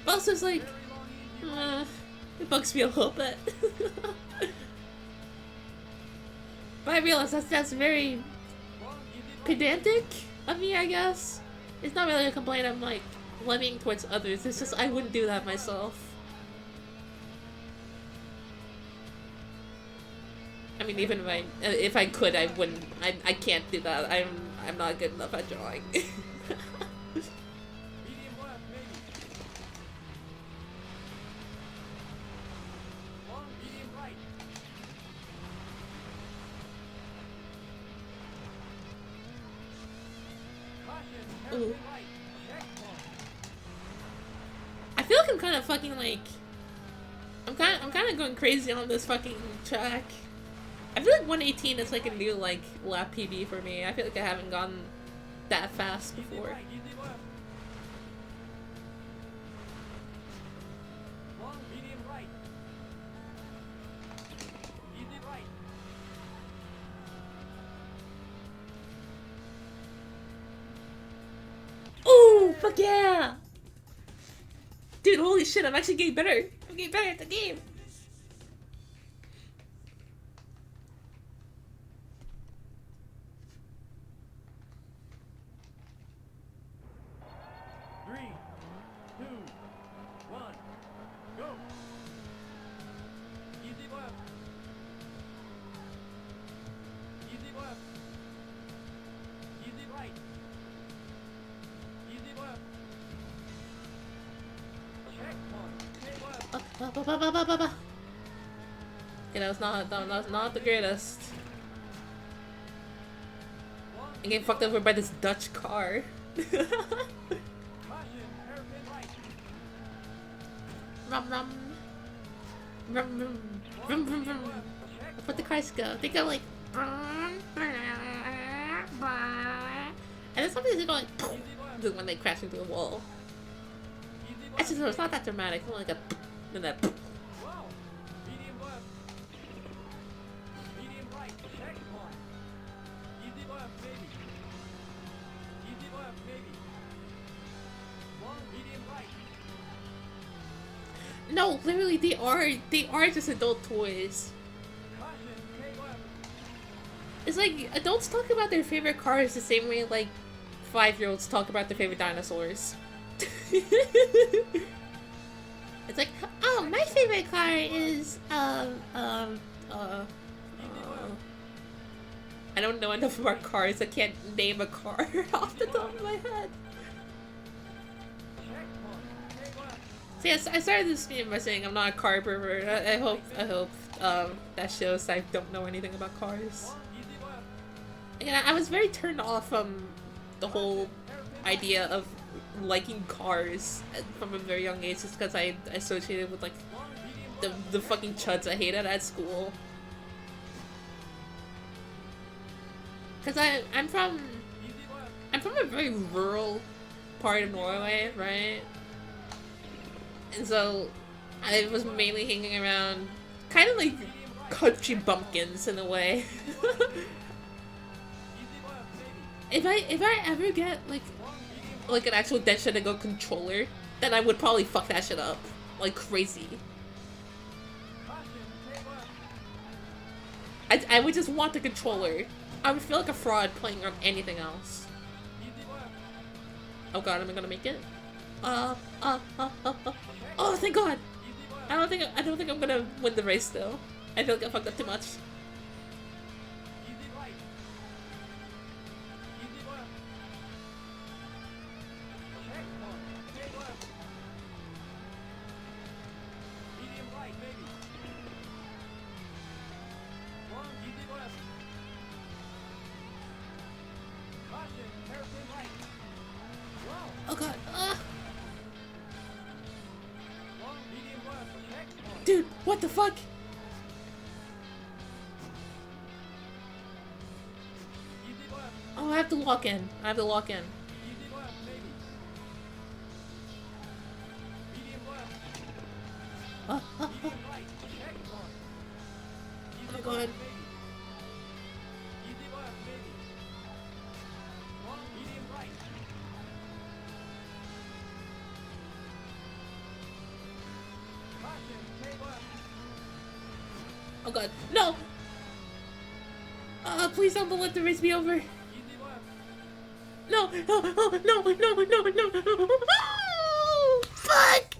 But also it's like Very long, easy right. it bugs me a little bit. But I realize that's very Long, easy right. pedantic of me, I guess. It's not really a complaint I'm like levying towards others. It's just I wouldn't do that myself. I mean, even if I could, I wouldn't. I can't do that. I'm not good enough at drawing. Medium left, maybe. Ooh. I feel like I'm kind of fucking like I'm kind of going crazy on this fucking track. I feel like 118 is like a new like lap PB for me. I feel like I haven't gone that fast before. Oh, fuck yeah! Dude, holy shit, I'm actually getting better. I'm getting better at the game. Okay, that was not the greatest. I'm getting fucked over by this Dutch car. Rum rum. Rum rum. Rum rum rum. Where'd the cars go? They go like. And then sometimes they go like. When they crash into a wall. Actually, no, it's not that dramatic. It's more like a. And that. No, literally, they are just adult toys. It's like adults talk about their favorite cars the same way like 5-year-olds talk about their favorite dinosaurs. It's like, oh, my favorite car is I don't know enough about cars. I can't name a car off the top of my head. So yes, I started this stream by saying I'm not a car pervert. I hope that shows I don't know anything about cars. Again, I was very turned off from the whole idea of liking cars from a very young age, just because I associated with like the fucking chuds I hated at school. Because I'm from a very rural part of Norway, right? And so I was mainly hanging around kind of like country bumpkins in a way. If I ever get like an actual Densha to go controller, then I would probably fuck that shit up like crazy. I would just want the controller. I would feel like a fraud playing on anything else. Oh god, am I gonna make it? Oh, thank god! I don't think I'm gonna win the race though. I feel like I fucked up too much. Oh god, dude, what the fuck? Oh, I have to lock in. I have to lock in. Oh god. Oh god, no! Please don't let the race be over. No, no. Oh, fuck!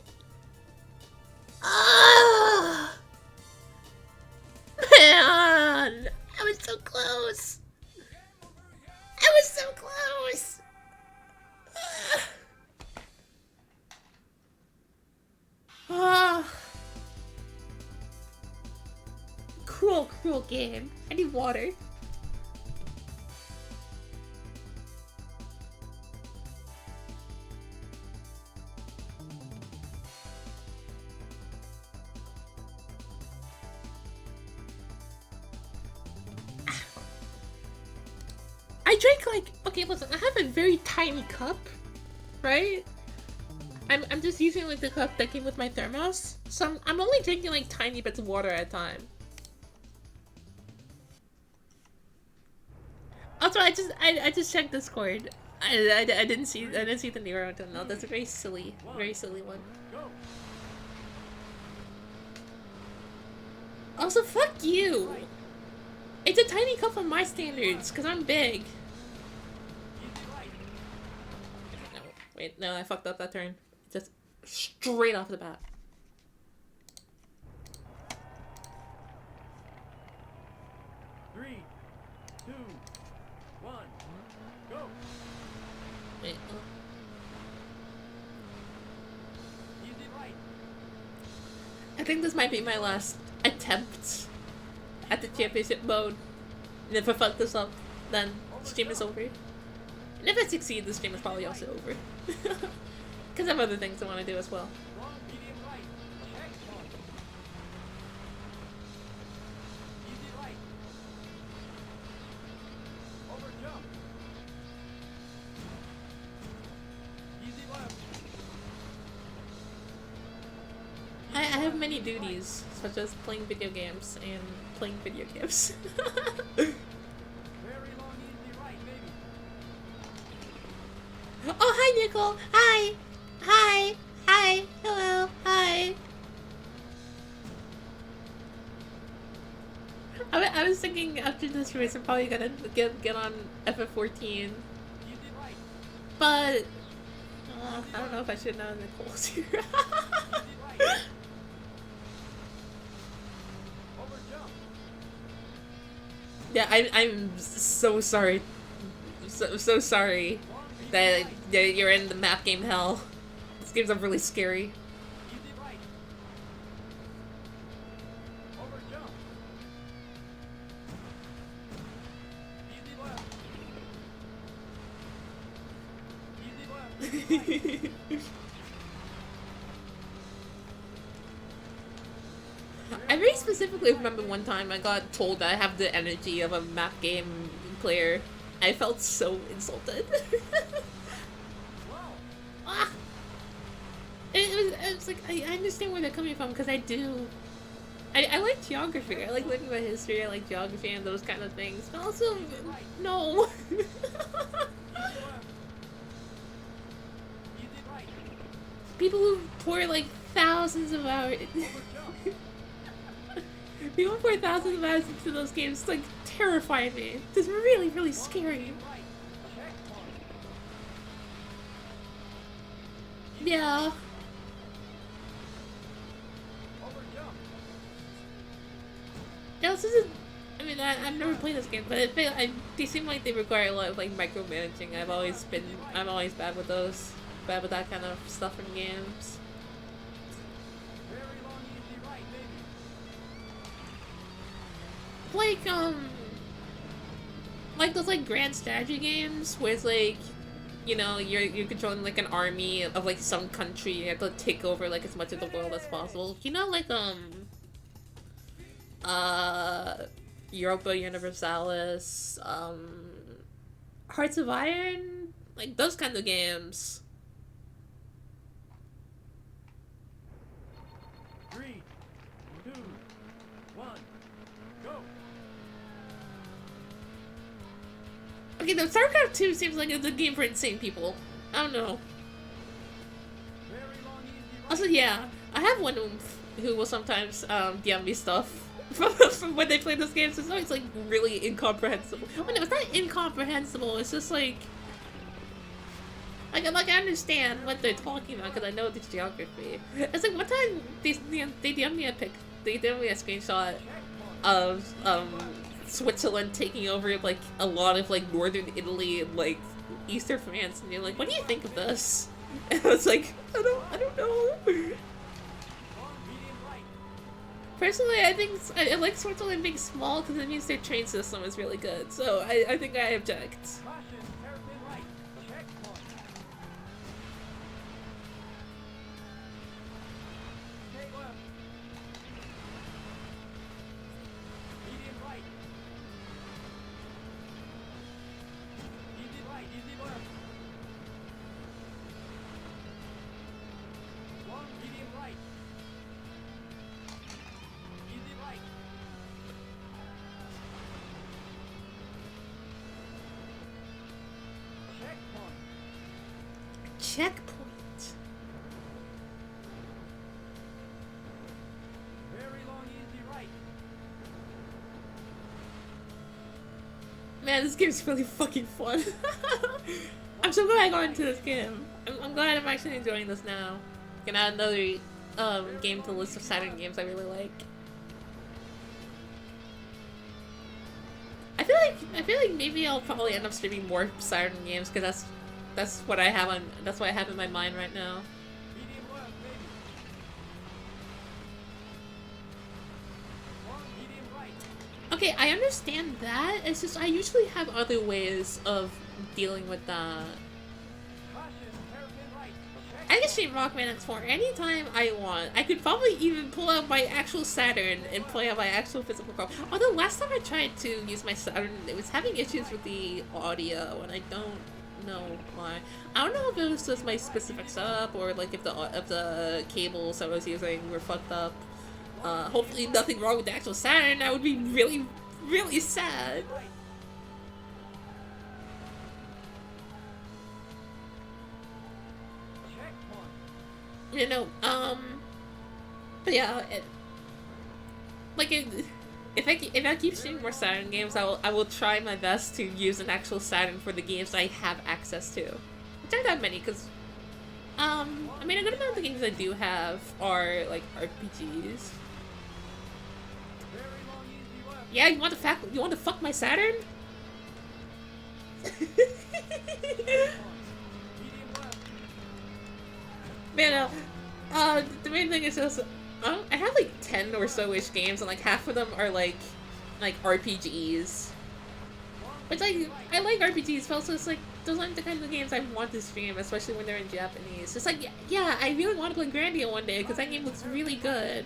Ah! Man! I was so close! I was so close! Ah. Cruel game. I need water. I drank like, okay, listen, I have a very tiny cup, right? I'm just using like the cup that came with my thermos, so I'm only drinking like tiny bits of water at a time. Also, I just checked Discord. I didn't see the Naruto. No, that's a very silly one. Also, fuck you. It's a tiny cup on my standards, cause I'm big. No, wait, no, I fucked up that turn. Just straight off the bat. Three, two, one, go. Wait. Easy right. I think this might be my last attempt at the championship mode. And if I fuck this up, then the stream is over. And if I succeed, the stream is probably also over. Because I have other things I want to do as well. Wrong, medium right. Check one. Easy right. Over jump. Easy left. I have many duties, such as playing video games and playing video games. Very long, easy right, baby. Oh, hi, Nicole! Hi! Hi! Hi! Hello! Hi! I was thinking after this race I'm probably gonna get on FF14, Easy right. but I don't know if I should know Nicole's here. Easy right. Over jump. Yeah, I'm so sorry. So sorry that you're in the map game hell. This game's really scary. Easy right. Over jump. Easy left. Easy left. I very specifically remember one time I got told that I have the energy of a map game player. I felt so insulted. Ah. It was like, I understand where they're coming from, because I do. I like geography. I like learning about history. I like geography and those kind of things. But also, no. Easy right. People who pour like thousands of hours. People pour thousands of hours into those games, like, terrify me. It's really, really scary. Yeah. Yeah, this isn't. I mean, I've never played this game, but they seem like they require a lot of like micromanaging. I'm always bad with those, bad with that kind of stuff in games. Like those like grand strategy games where it's like, you know, you're controlling like an army of like some country. You have to take over like as much of the world as possible. You know, like Europa Universalis, Hearts of Iron, like those kind of games. 3, 2, 1, go. Okay, no, StarCraft 2 seems like it's a game for insane people. I don't know. Very long, easy right. Also, yeah, I have one who will sometimes DM me stuff from when they play this game. So it's always like really incomprehensible. Oh no, it's not incomprehensible. It's just like I understand what they're talking about because I know the geography. It's like one time they DM'd me a screenshot of Switzerland taking over like a lot of like northern Italy and like eastern France, and you're like, what do you think of this? And I was like, I don't know. Personally, I think I like Switzerland being small because it means their train system is really good. So I think I object. Caution, hairpin right. Check one. Take left. Medium right. checkpoint. Very long, easy right. Man, this game's really fucking fun. I'm so glad I got into this game. I'm glad I'm actually enjoying this now. Can add another game to the list of Saturn games I really like. I feel like maybe I'll probably end up streaming more Saturn games because that's what I have in my mind right now. Medium left, maybe. Long, medium right. Okay, I understand that. It's just I usually have other ways of dealing with that. Caution, hairpin right. Check. I can stream Rockman X4 anytime I want. I could probably even pull out my actual Saturn and play on my actual physical copy. Although last time I tried to use my Saturn, it was having issues with the audio, and I don't know why. I don't know if it was just my specific setup or like if the cables I was using were fucked up. Hopefully nothing wrong with the actual Saturn. That would be really, really sad. Right. Checkpoint. You know, but yeah, if I keep streaming more Saturn games, I will try my best to use an actual Saturn for the games I have access to. Which aren't that many, because I mean, a good amount of the games I do have are like RPGs. Very long, easy left. Yeah, you want to fuck my Saturn? Medium left. Man, the main thing is just I have like 10 or so-ish games, and like half of them are like RPGs. Which I like RPGs, but also it's like those aren't the kind of games I want to stream, especially when they're in Japanese. It's like, yeah, I really want to play Grandia one day because that game looks really good.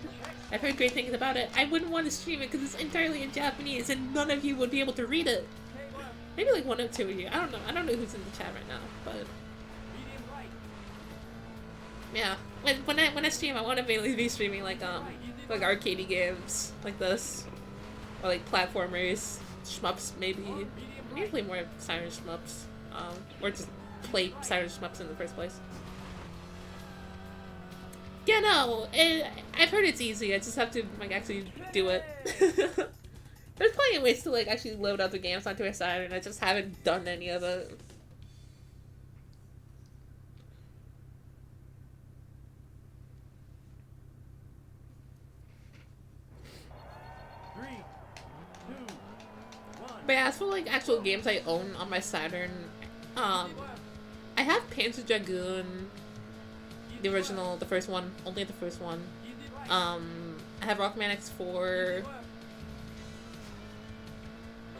I've heard great things about it. I wouldn't want to stream it because it's entirely in Japanese, and none of you would be able to read it. K left. Maybe like one or two of you. I don't know. I don't know who's in the chat right now, but Medium right. yeah. When I stream, I want to mainly be streaming like arcadey games like this, or like platformers, shmups maybe. I need to play more Siren shmups, or just play Siren shmups in the first place. Yeah, no, I've heard it's easy. I just have to like actually do it. There's plenty of ways to like actually load other games onto a Saturn. I just haven't done any of it. Three, two, one. But yeah, as for like actual games I own on my Saturn, I have Panzer Dragoon, the original, the first one, only the first one. Easy right. I have Rockman X4. Left.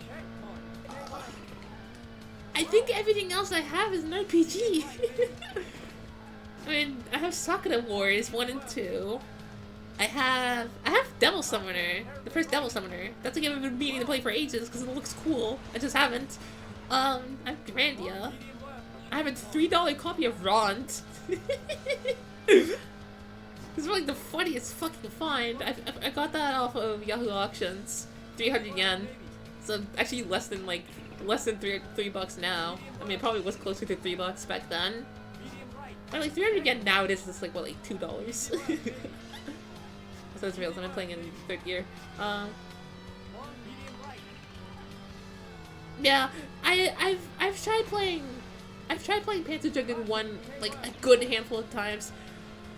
Checkpoint. I think everything else I have is an RPG. I mean, I have Sakura Wars 1 and 2. I have Devil Summoner, the first Devil Summoner. That's a game I've been meaning to play for ages because it looks cool. I just haven't. I have Grandia. Medium left. I have a $3 copy of Ront. It's like the funniest fucking find. I got that off of Yahoo Auctions, 300 yen. So actually less than three bucks now. I mean, it probably was closer to $3 back then. Medium right. But like 300 yen nowadays is like what, like $2. So it's real. So I'm playing in third gear. Long, medium right. Yeah, I've tried playing Panzer Dragoon 1 like a good handful of times.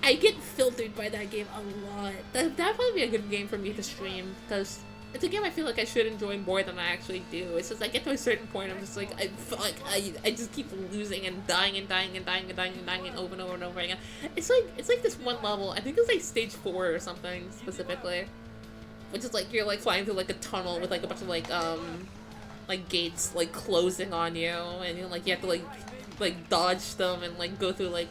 I get filtered by that game a lot. That'd probably be a good game for me to stream because it's a game I feel like I should enjoy more than I actually do. It's just I get to a certain point, I'm just like I just keep losing and dying and dying and dying and dying and dying and over and over and over again. It's like this one level. I think it's like stage 4 or something specifically, which is like you're like flying through like a tunnel with like a bunch of like gates like closing on you, and you have to like dodge them and like go through like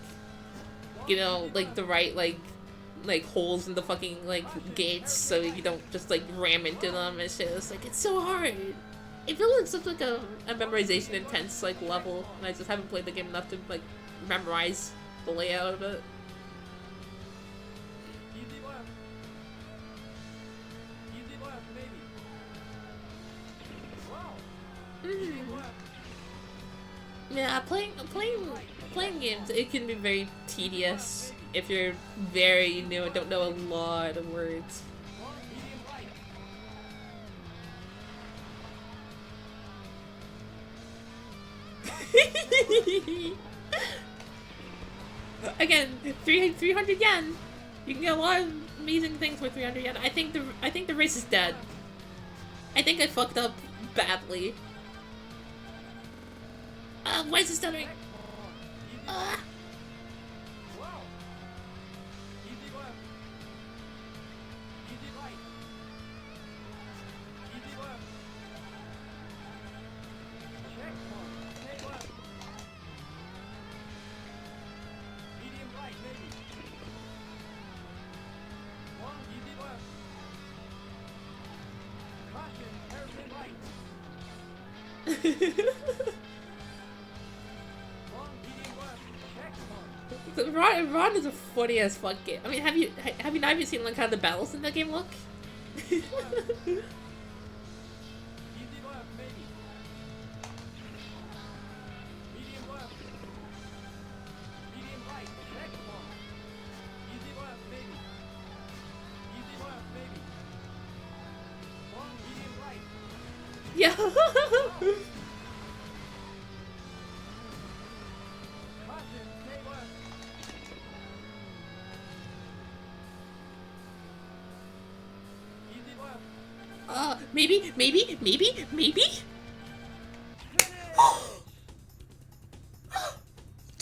like the right like holes in the fucking like gates so you don't just like ram into them and shit. It's like it's so hard. It feels like such like a memorization intense like level, and I just haven't played the game enough to like memorize the layout of it. Easy left. Easy left, maybe. Wow. Medium left. Yeah, playing games, it can be very tedious if you're very new and don't know a lot of words. Again, 300 yen. You can get a lot of amazing things for 300 yen. I think the race is dead. I think I fucked up badly. Why is it stuttering? Ron is a funny as fuck game. I mean, have you not even seen like how the battles in that game look? Yeah. Maybe?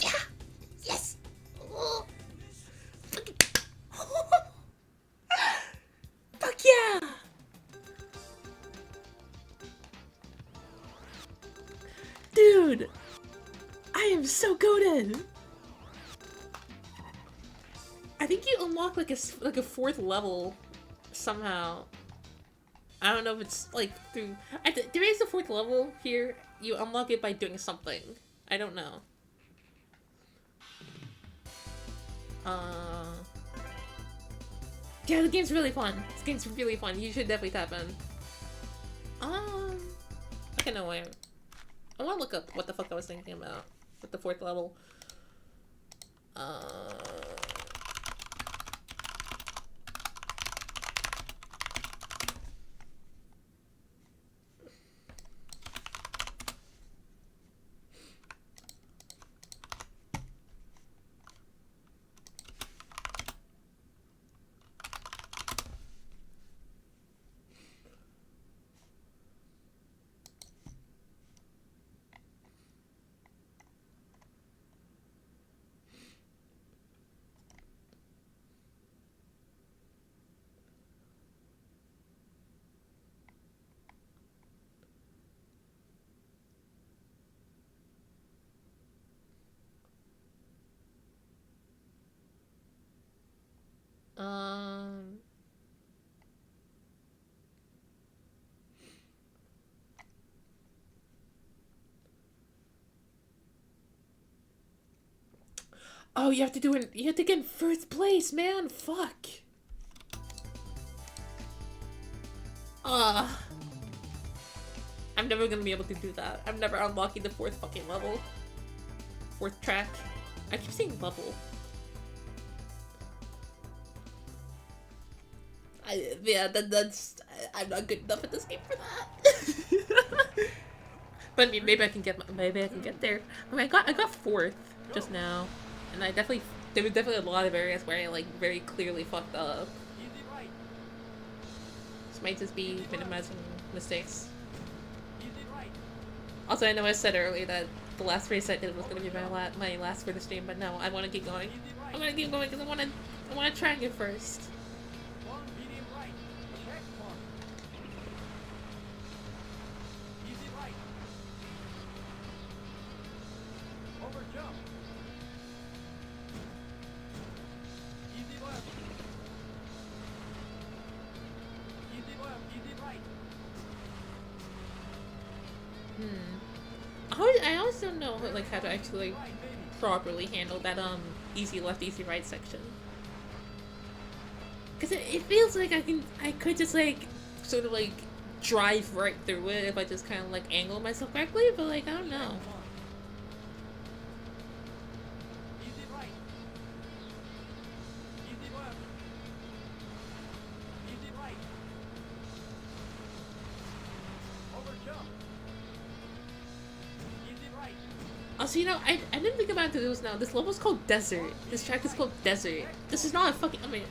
Yeah! Yes! Oh. Fuck yeah! Dude! I am so goated! I think you unlock like a fourth level somehow. I don't know if it's like through. There is a fourth level here. You unlock it by doing something. I don't know. Yeah, the game's really fun. This game's really fun. You should definitely tap in. Okay, no way. I want to look up what the fuck I was thinking about with the fourth level. Oh, you have to do it. You have to get in first place, man. Fuck. I'm never gonna be able to do that. I'm never unlocking the fourth fucking level. Fourth track. I keep saying level. I'm not good enough at this game for that. But maybe I can get there. I mean, I got fourth just now, and there were definitely a lot of areas where I like very clearly fucked up. This might just be minimizing mistakes. Also, I know I said earlier that the last race I did was gonna be my last for the stream, but no, I want to keep going. I'm gonna keep going because I want to try and get first. I also don't know like how to actually like, properly handle that easy left, easy right section. Cause it feels like I could just like sort of like drive right through it if I just kind of like angle myself correctly, but like I don't know. Also, you know, I didn't think about this now. This level's called Desert. This track is called Desert. This is not a fucking. I mean,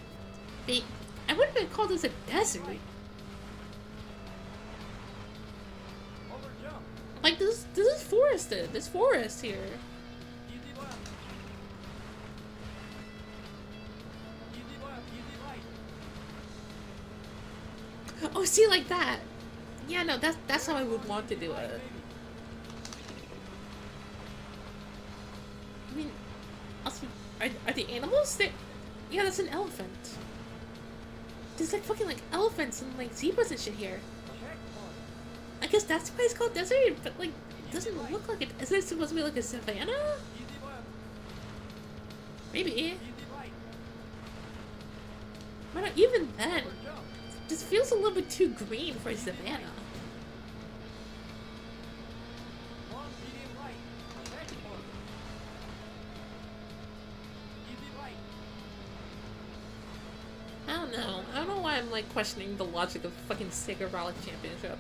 I wouldn't even call this a desert. Like this is forested. There's forest here. Oh, see, like that. Yeah, no, that's how I would want to do it. I mean, also, are the animals there? Yeah, that's an elephant. There's like fucking like elephants and like zebras and shit here. I guess that's why it's called desert, but like, it doesn't look like it. Is it supposed to be like a savannah? Maybe. But not even then. This feels a little bit too green for a savannah. I don't know. I don't know why I'm like questioning the logic of fucking Sega Rally Championship.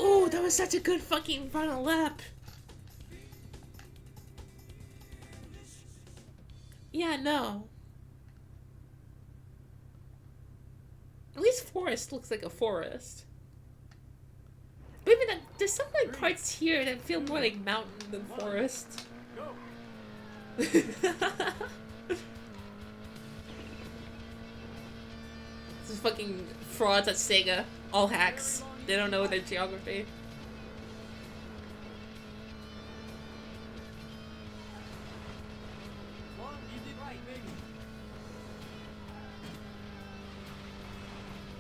Oh, that was such a good fucking final lap. Yeah, no. At least forest looks like a forest. But even that, there's some like parts here that feel more like mountain than forest. This is fucking frauds at Sega. All hacks. They don't know their geography.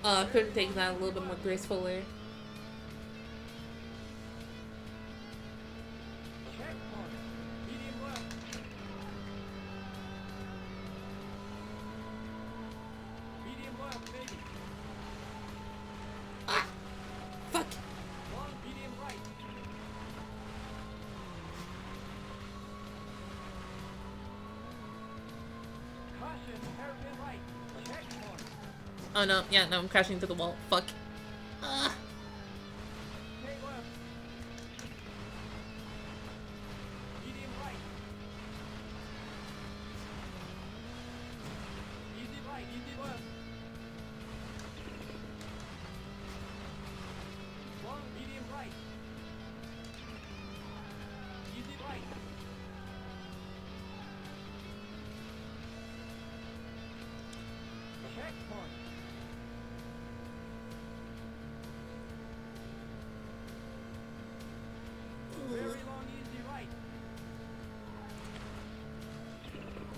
I couldn't take that a little bit more gracefully. Ah! Fuck! Oh no, yeah, no, I'm crashing into the wall. Fuck. Ah.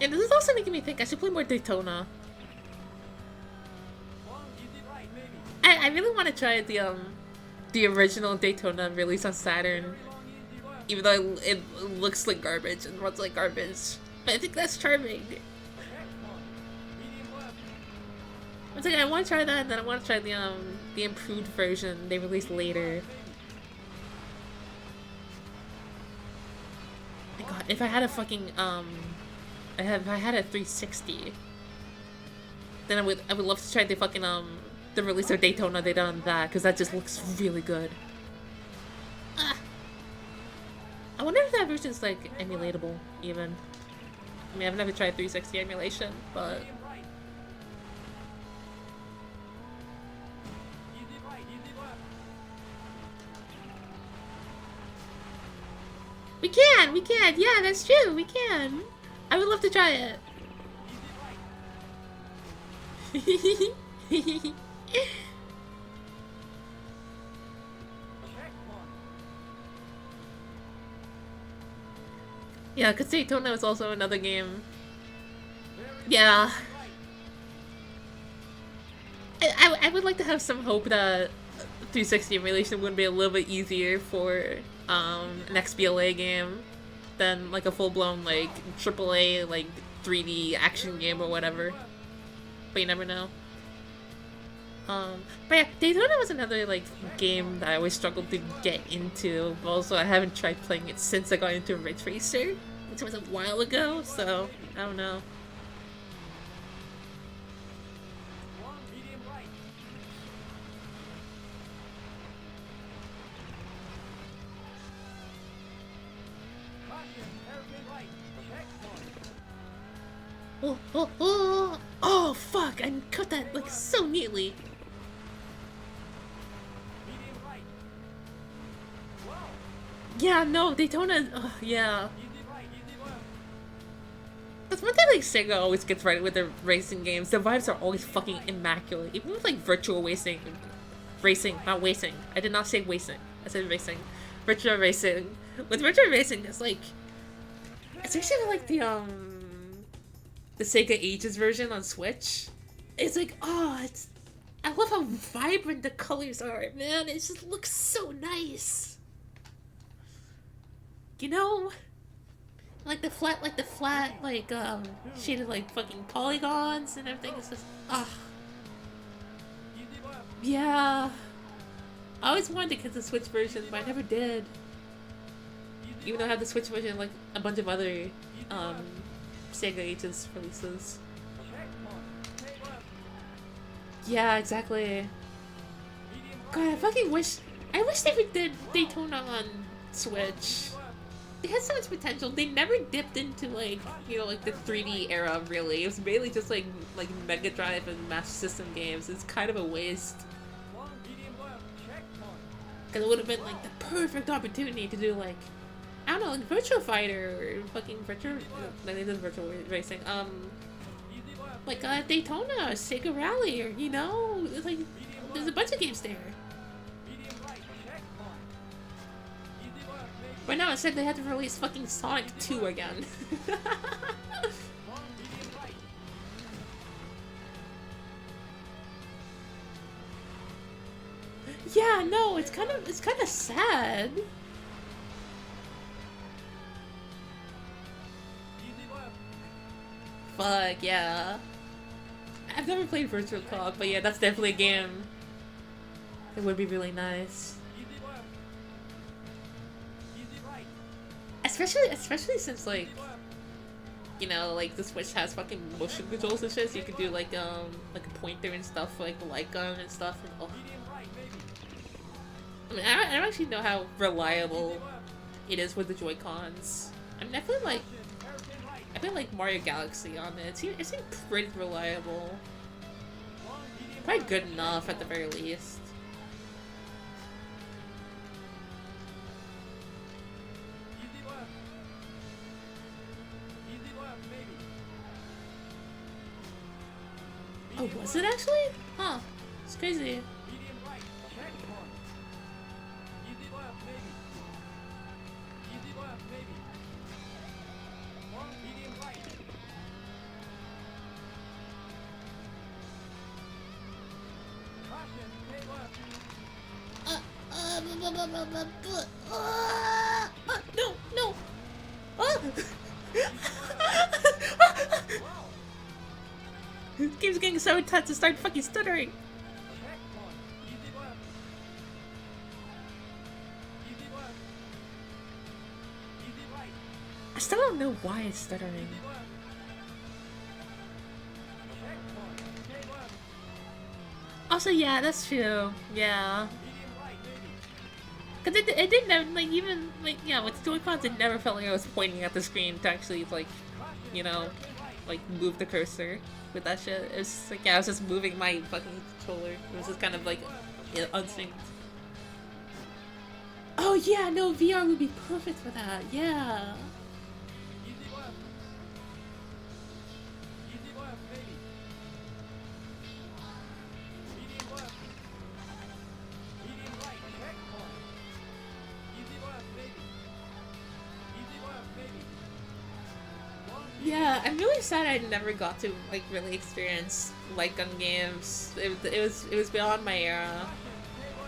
Yeah, this is also making me think I should play more Daytona. I really want to try the original Daytona released on Saturn, even though it looks like garbage and runs like garbage. But I think that's charming. It's like I want to try that, and then I want to try the improved version they released later. My God, if I had a fucking if I had a 360, then I would love to try the fucking the release of Daytona they done on that, because that just looks really good. Ah. I wonder if that version's like emulatable even. I mean, I've never tried 360 emulation, but we can, yeah, that's true, we can. I would love to try it. Yeah, because Daytona is also another game. Yeah. I would like to have some hope that 360 emulation would be a little bit easier for an XBLA game than like a full-blown like AAA like 3D action game or whatever. but you never know. But yeah, Daytona was another like game that I always struggled to get into. But also, I haven't tried playing it since I got into Ridge Racer, which was a while ago. So I don't know. Long, medium, right. Caution, hairpin right. Checkpoint. Oh, fuck! I cut that like so neatly. Medium right. Wow. Yeah, no, Daytona. Yeah. Easy right, easy left. That's one thing like Sega always gets right with their racing games. The vibes are always fucking immaculate. Even with like virtual racing, not wasting. I did not say wasting. I said racing. Virtual racing. With virtual racing, it's like, especially like the Sega Ages version on Switch. It's like, oh, it's. I love how vibrant the colors are, man. It just looks so nice. You know? Like the flat, shaded, like, fucking polygons and everything. It's just, Easy left. yeah. I always wanted to get the Switch version, but I never did. Easy Even though I have the Switch version, like, a bunch of other, Sega Ages releases. Checkpoint. Stay left. Yeah, exactly. Medium God, I wish they did Daytona on Switch. They had so much potential. They never dipped into like, you know, like the 3D era really. It was mainly just like Mega Drive and Master System games. It's kind of a waste. long, medium left. Checkpoint. Because it would have been like the perfect opportunity to do like, I don't know, like Virtua Fighter or fucking Virtual, no, they did Virtual Racing. Easy left. Like Daytona, Sega Rally, or you know, it's like there's a bunch of games there. Medium right. Checkpoint. Easy left. Maybe. Right now, it said they had to release fucking Sonic 2 again. Long, medium right. Yeah, no, it's kind of sad. Easy left. Fuck yeah. I've never played Virtual Cop, but yeah, that's definitely a game. It would be really nice, Easy left. Easy right. especially since like, Easy left. you know, like the Switch has fucking motion controls and shit, so you could do like a pointer and stuff, like the light gun and stuff. And, oh. Medium right. Maybe. I mean, I don't actually know how reliable Easy left. it is with the Joy-Cons. I mean, I feel like Hairpin right. I play like Mario Galaxy on it. It seemed pretty reliable. Long, medium Probably left. good enough at the very least. Easy left. Easy left. Maybe. Oh, was it actually? Huh. It's crazy. Medium right. Checkpoint. Easy left. Maybe. Easy left. Maybe. Long, medium right. Caution. Stay left. No, no. Ah! Wow. This game's getting so intense to start fucking stuttering. Checkpoint. Easy left. Easy left. Easy right. I still don't know why it's stuttering. Easy left. Checkpoint. Stay left. Also, yeah, that's true. Yeah. Medium right. Maybe. Cause it didn't have, like, even, like, yeah, with Joy-Cons, it never felt like I was pointing at the screen to actually, like, you know, like, move the cursor with that shit. It was like, yeah, I was just moving my fucking controller. It was just kind of, like, unsynced. Oh, yeah, no, VR would be perfect for that. Yeah. Easy left. Easy left. Maybe. Medium left. Medium right. Checkpoint. Easy left. Maybe. Easy left. Maybe. Long, Yeah, I'm really sad I never got to, like, really experience light gun games. It was beyond my era.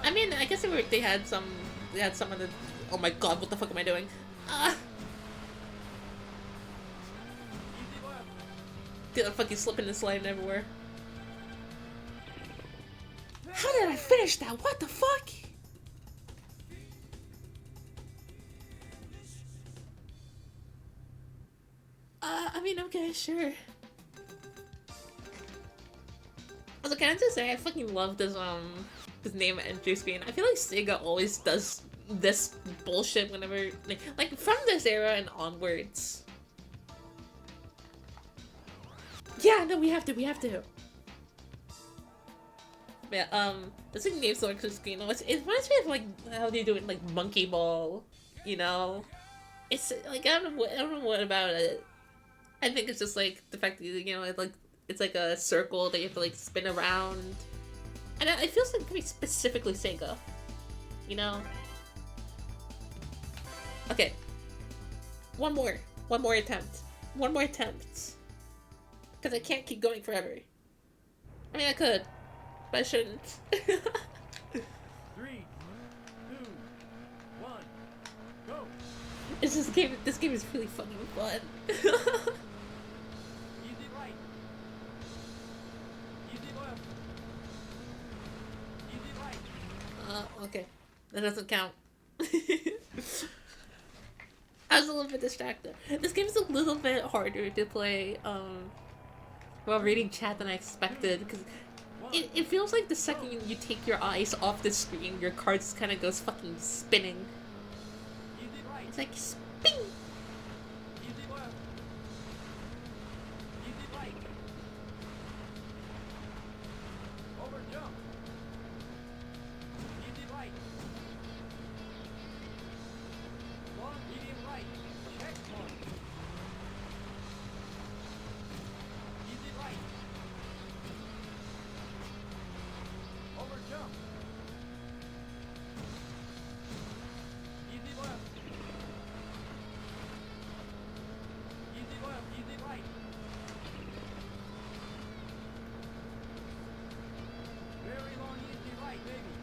I mean, I guess they had some of the. Oh my god, what the fuck am I doing? Ah, easy left. get a fucking slipping and sliding everywhere. How did I finish that? What the fuck? I mean, okay, sure. Also, can I just say, I fucking love this name entry screen. I feel like Sega always does this bullshit whenever, like from this era and onwards. Yeah, no, we have to. Yeah, this like name selection screen, it reminds me of like how they do it in like Monkey Ball, you know? It's like, I don't know what about it. I think it's just like the fact that, you know, it's like a circle that you have to like spin around. And it feels like pretty specifically Sega, you know? Okay. One more attempt. One more attempt. Because I can't keep going forever. I mean, I could, but I shouldn't. 3, 2, 1, go! It's just this game is really fucking fun. Easy right. Easy left. Easy right. Okay. That doesn't count. I was a little bit distracted. This game is a little bit harder to play, while reading chat than I expected, because it feels like the second you take your eyes off the screen, your card just kind of goes fucking spinning. Easy right. It's like, spin! Easy left. Easy right. Over jump. Easy right. Long medium right. Check one. Easy right. Over jump. Easy left. Easy left. Easy right. Very long easy right, baby.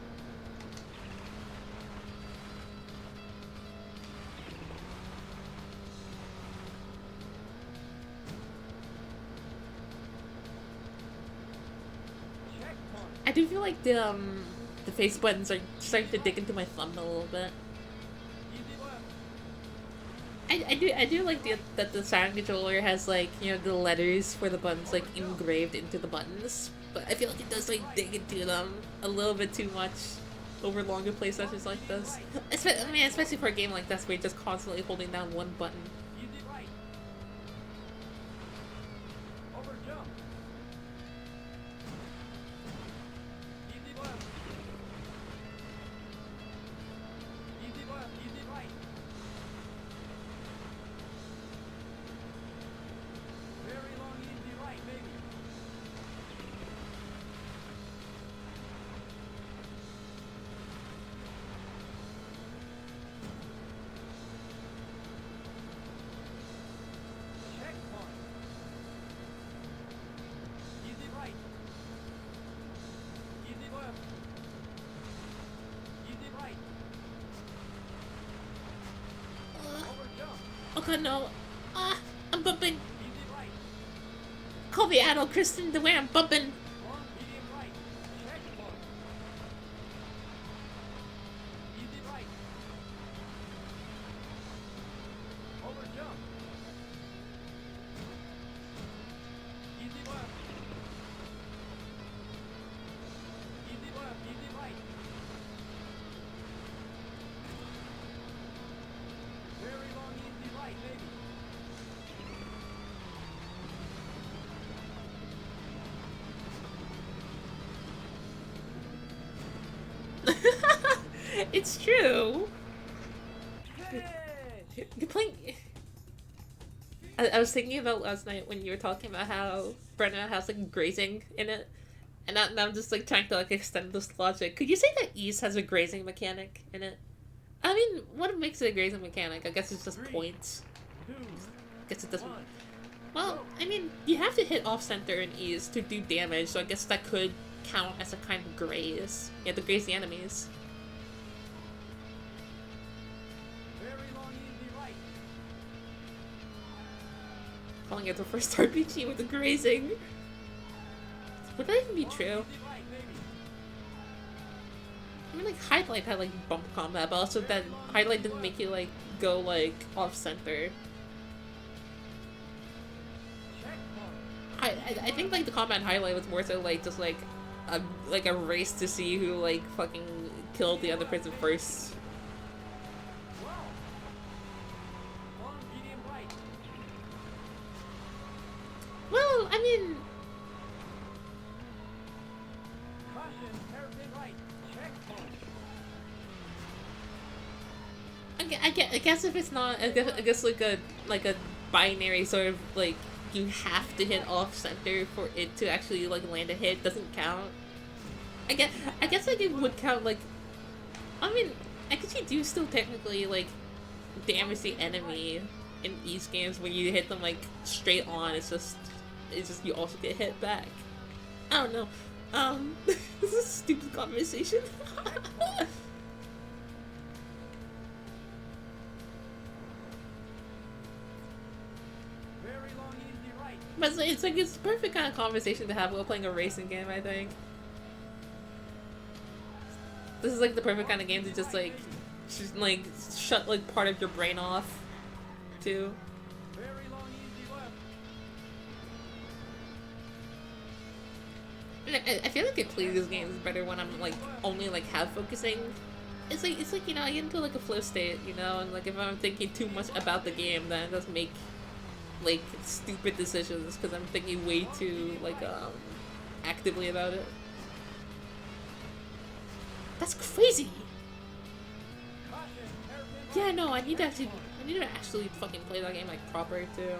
Checkpoint. I do feel like the face buttons are starting to dig into my thumb a little bit. Easy left. I do like that the sound controller has, like, you know, the letters for the buttons like engraved into the buttons, but I feel like it does like dig into them a little bit too much over longer play sessions like this. I mean, especially for a game like this where you're just constantly holding down one button. Easy right. Over jump. Easy left. Easy left. Easy right. Very long easy right, baby. Checkpoint. Easy right. Easy left. Easy right. Over jump. Oh god, no. I'm bumping. Easy right. Call me adult Kristen, the way I'm bumping. Long medium right. Checkpoint. Easy right. Over jump. Easy left. Easy left. Easy right. Very long easy right, baby. It's true. Hey! You're playing. I was thinking about last night when you were talking about how Brenna has like grazing in it, and now I'm just like trying to like extend this logic. Could you say that East has a grazing mechanic in it? I mean, what makes it a grazing mechanic? I guess it's just 3, points. 2, I guess it doesn't. 1. Well, I mean, you have to hit off center and ease to do damage, so I guess that could count as a kind of graze. You have to graze the enemies. Very long easy right. Calling it the first RPG with the grazing. Would that even be true? Easy right, baby. I mean, like, Highlight had, like, bump combat, but also that Highlight didn't make you, like, go, like, off-center. I think, like, the combat Highlight was more so, like, just, like a race to see who, like, fucking killed the other person first. Well, I mean... I guess if it's not, I guess like a binary sort of like you have to hit off center for it to actually like land a hit doesn't count. I guess like it would count like I mean I guess you do still technically like damage the enemy in these games when you hit them like straight on. It's just you also get hit back. I don't know. This is a stupid conversation. But it's like it's the perfect kind of conversation to have while playing a racing game, I think. This is like the perfect kind of game to just like shut like part of your brain off too. I feel like I play these games better when I'm like only like half focusing. It's like you know, I get into like a flow state, you know, and like if I'm thinking too much about the game, then it does make like stupid decisions because I'm thinking way too like actively about it. That's crazy. Yeah, no, I need to actually fucking play that game like proper too.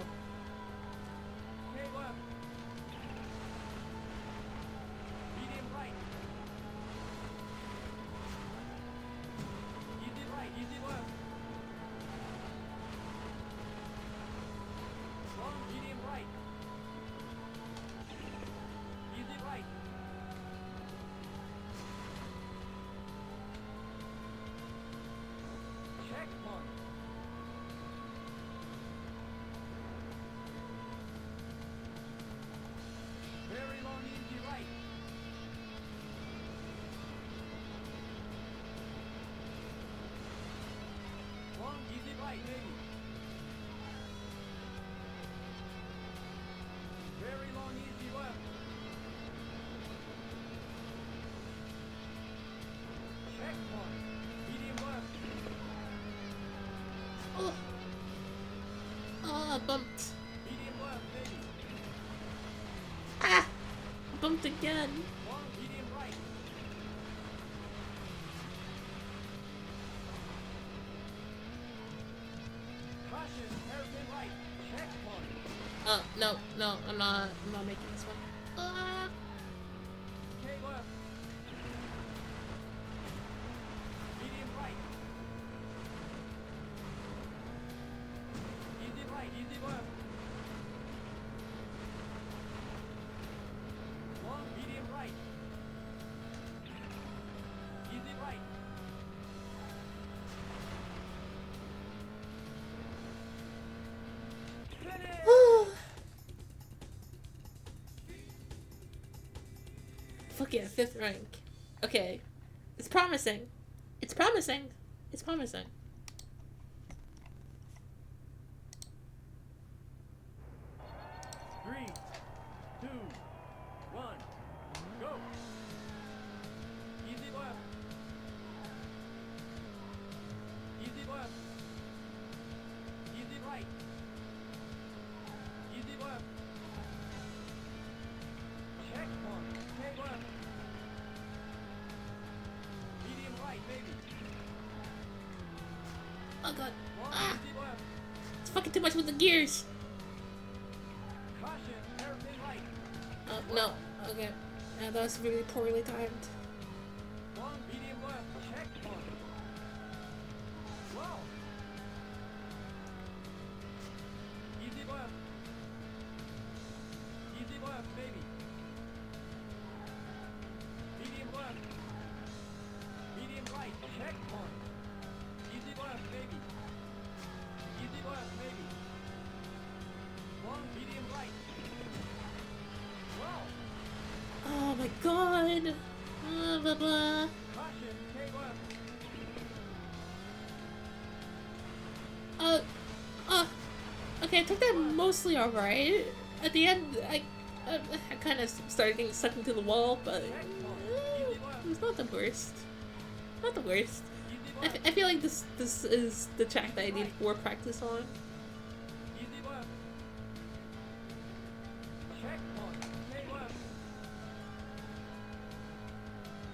Bumped. Ah! Bumped again. No, I'm not making this one. Ah! Fuck yeah, 5th rank. Okay. It's promising. It's promising. It's promising. Oh god. Ah! It's fucking too much with the gears. Oh, no. Okay. Yeah, that was really poorly timed. Oh my god! Blah blah. Okay, I took that mostly alright. At the end, I kind of started getting stuck into the wall, but it was not the worst. Not the worst. I feel like this is the track that I need more practice on. Easy left. Checkpoint. Stay left.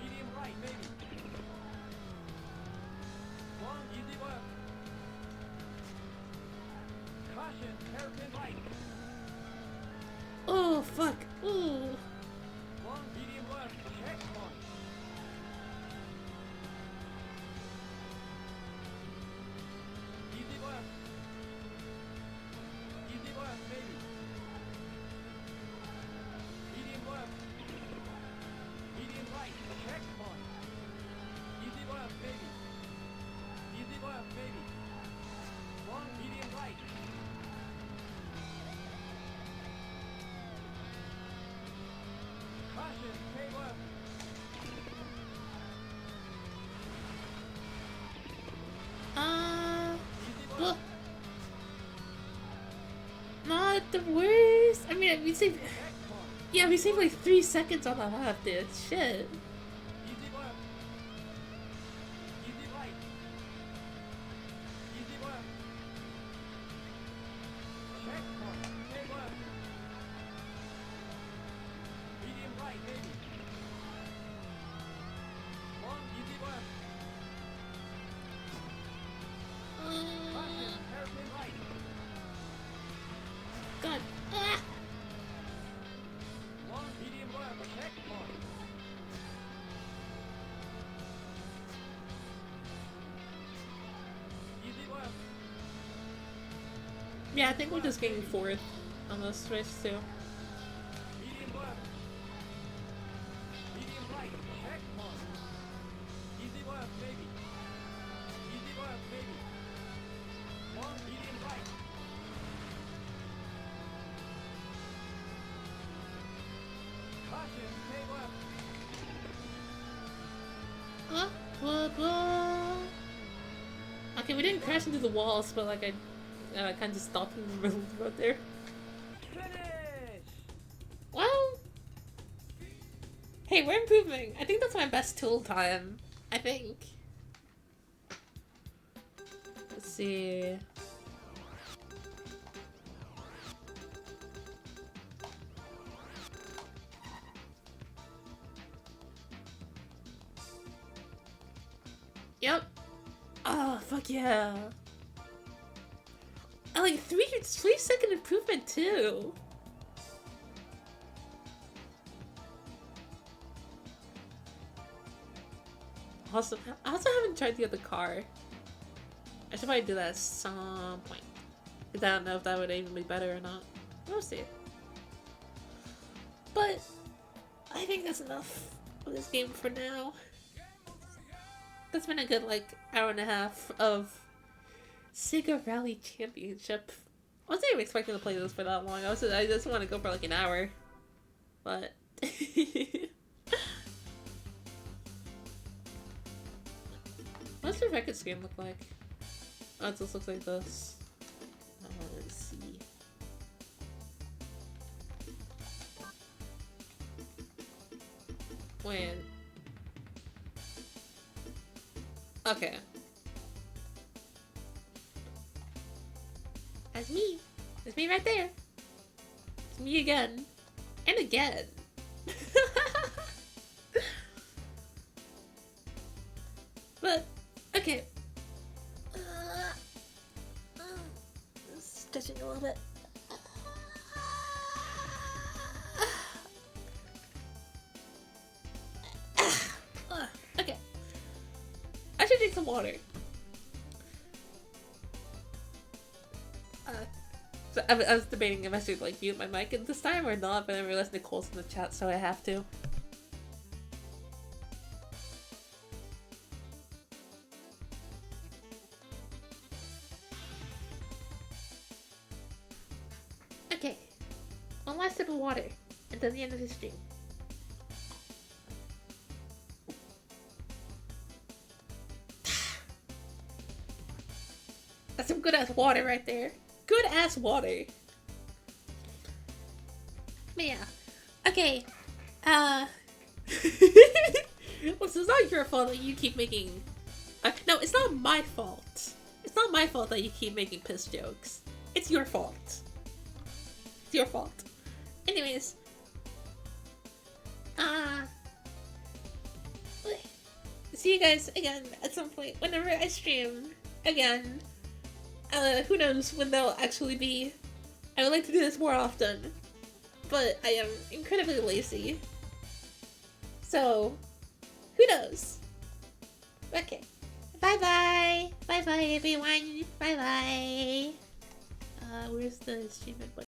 Medium right, maybe. Long, easy left. Caution, hairpin right. Oh fuck! Ooh. Long, medium left. Checkpoint. Easy left. Easy left, maybe. Medium left. Medium right. Checkpoint. Easy left, maybe. Easy left, maybe. Long, medium right. Caution, stay left. Easy Well, left. not the worst. I mean, we saved. Checkpoint. Yeah, we saved like 3 seconds on the left, dude. Shit. Easy left. Easy right. Easy left. Checkpoint. Stay left. Medium right, maybe. Long, easy left. Caution, hairpin right. God. Ah. Long, medium left. Checkpoint. Easy left. Yeah, I think we're just getting fourth on this race too. Medium left. Medium right. Checkpoint. Easy left, maybe. Easy left, maybe. Long, medium right. Caution, stay left. Blah, blah. Okay, we didn't crash into the walls, but like I kind of stopped in the middle of the road there. Finish! Well, hey, we're improving. I think that's my best tool time. I think. Let's see. Yep. Oh, fuck yeah. I like 3 second improvement too. Awesome. I also haven't tried the other car. I should probably do that at some point. Because I don't know if that would even be better or not. We'll see. But I think that's enough for this game for now. That's been a good like hour and a half of Sega Rally Championship. I wasn't even expecting to play this for that long. I just want to go for like an hour. But what's the record screen look like? Oh, it just looks like this. Let's see. Wait. Okay. That's me. That's me right there. It's me again. And again. But, okay. Stretching a little bit. Okay. I should drink some water. So I was debating if I should like mute my mic at this time or not, but I realized Nicole's in the chat, so I have to. Okay, one last sip of water, and then the end of the stream. That's some good ass water right there. good ass water. But yeah. Okay. Well, so it's not your fault that you keep making... no, it's not my fault. It's not my fault that you keep making piss jokes. It's your fault. It's your fault. Anyways. See you guys again at some point whenever I stream again. Who knows when they'll actually be. I would like to do this more often, but I am incredibly lazy. So, who knows? Okay. Bye-bye! Bye-bye, everyone! Bye-bye! Where's the achievement button?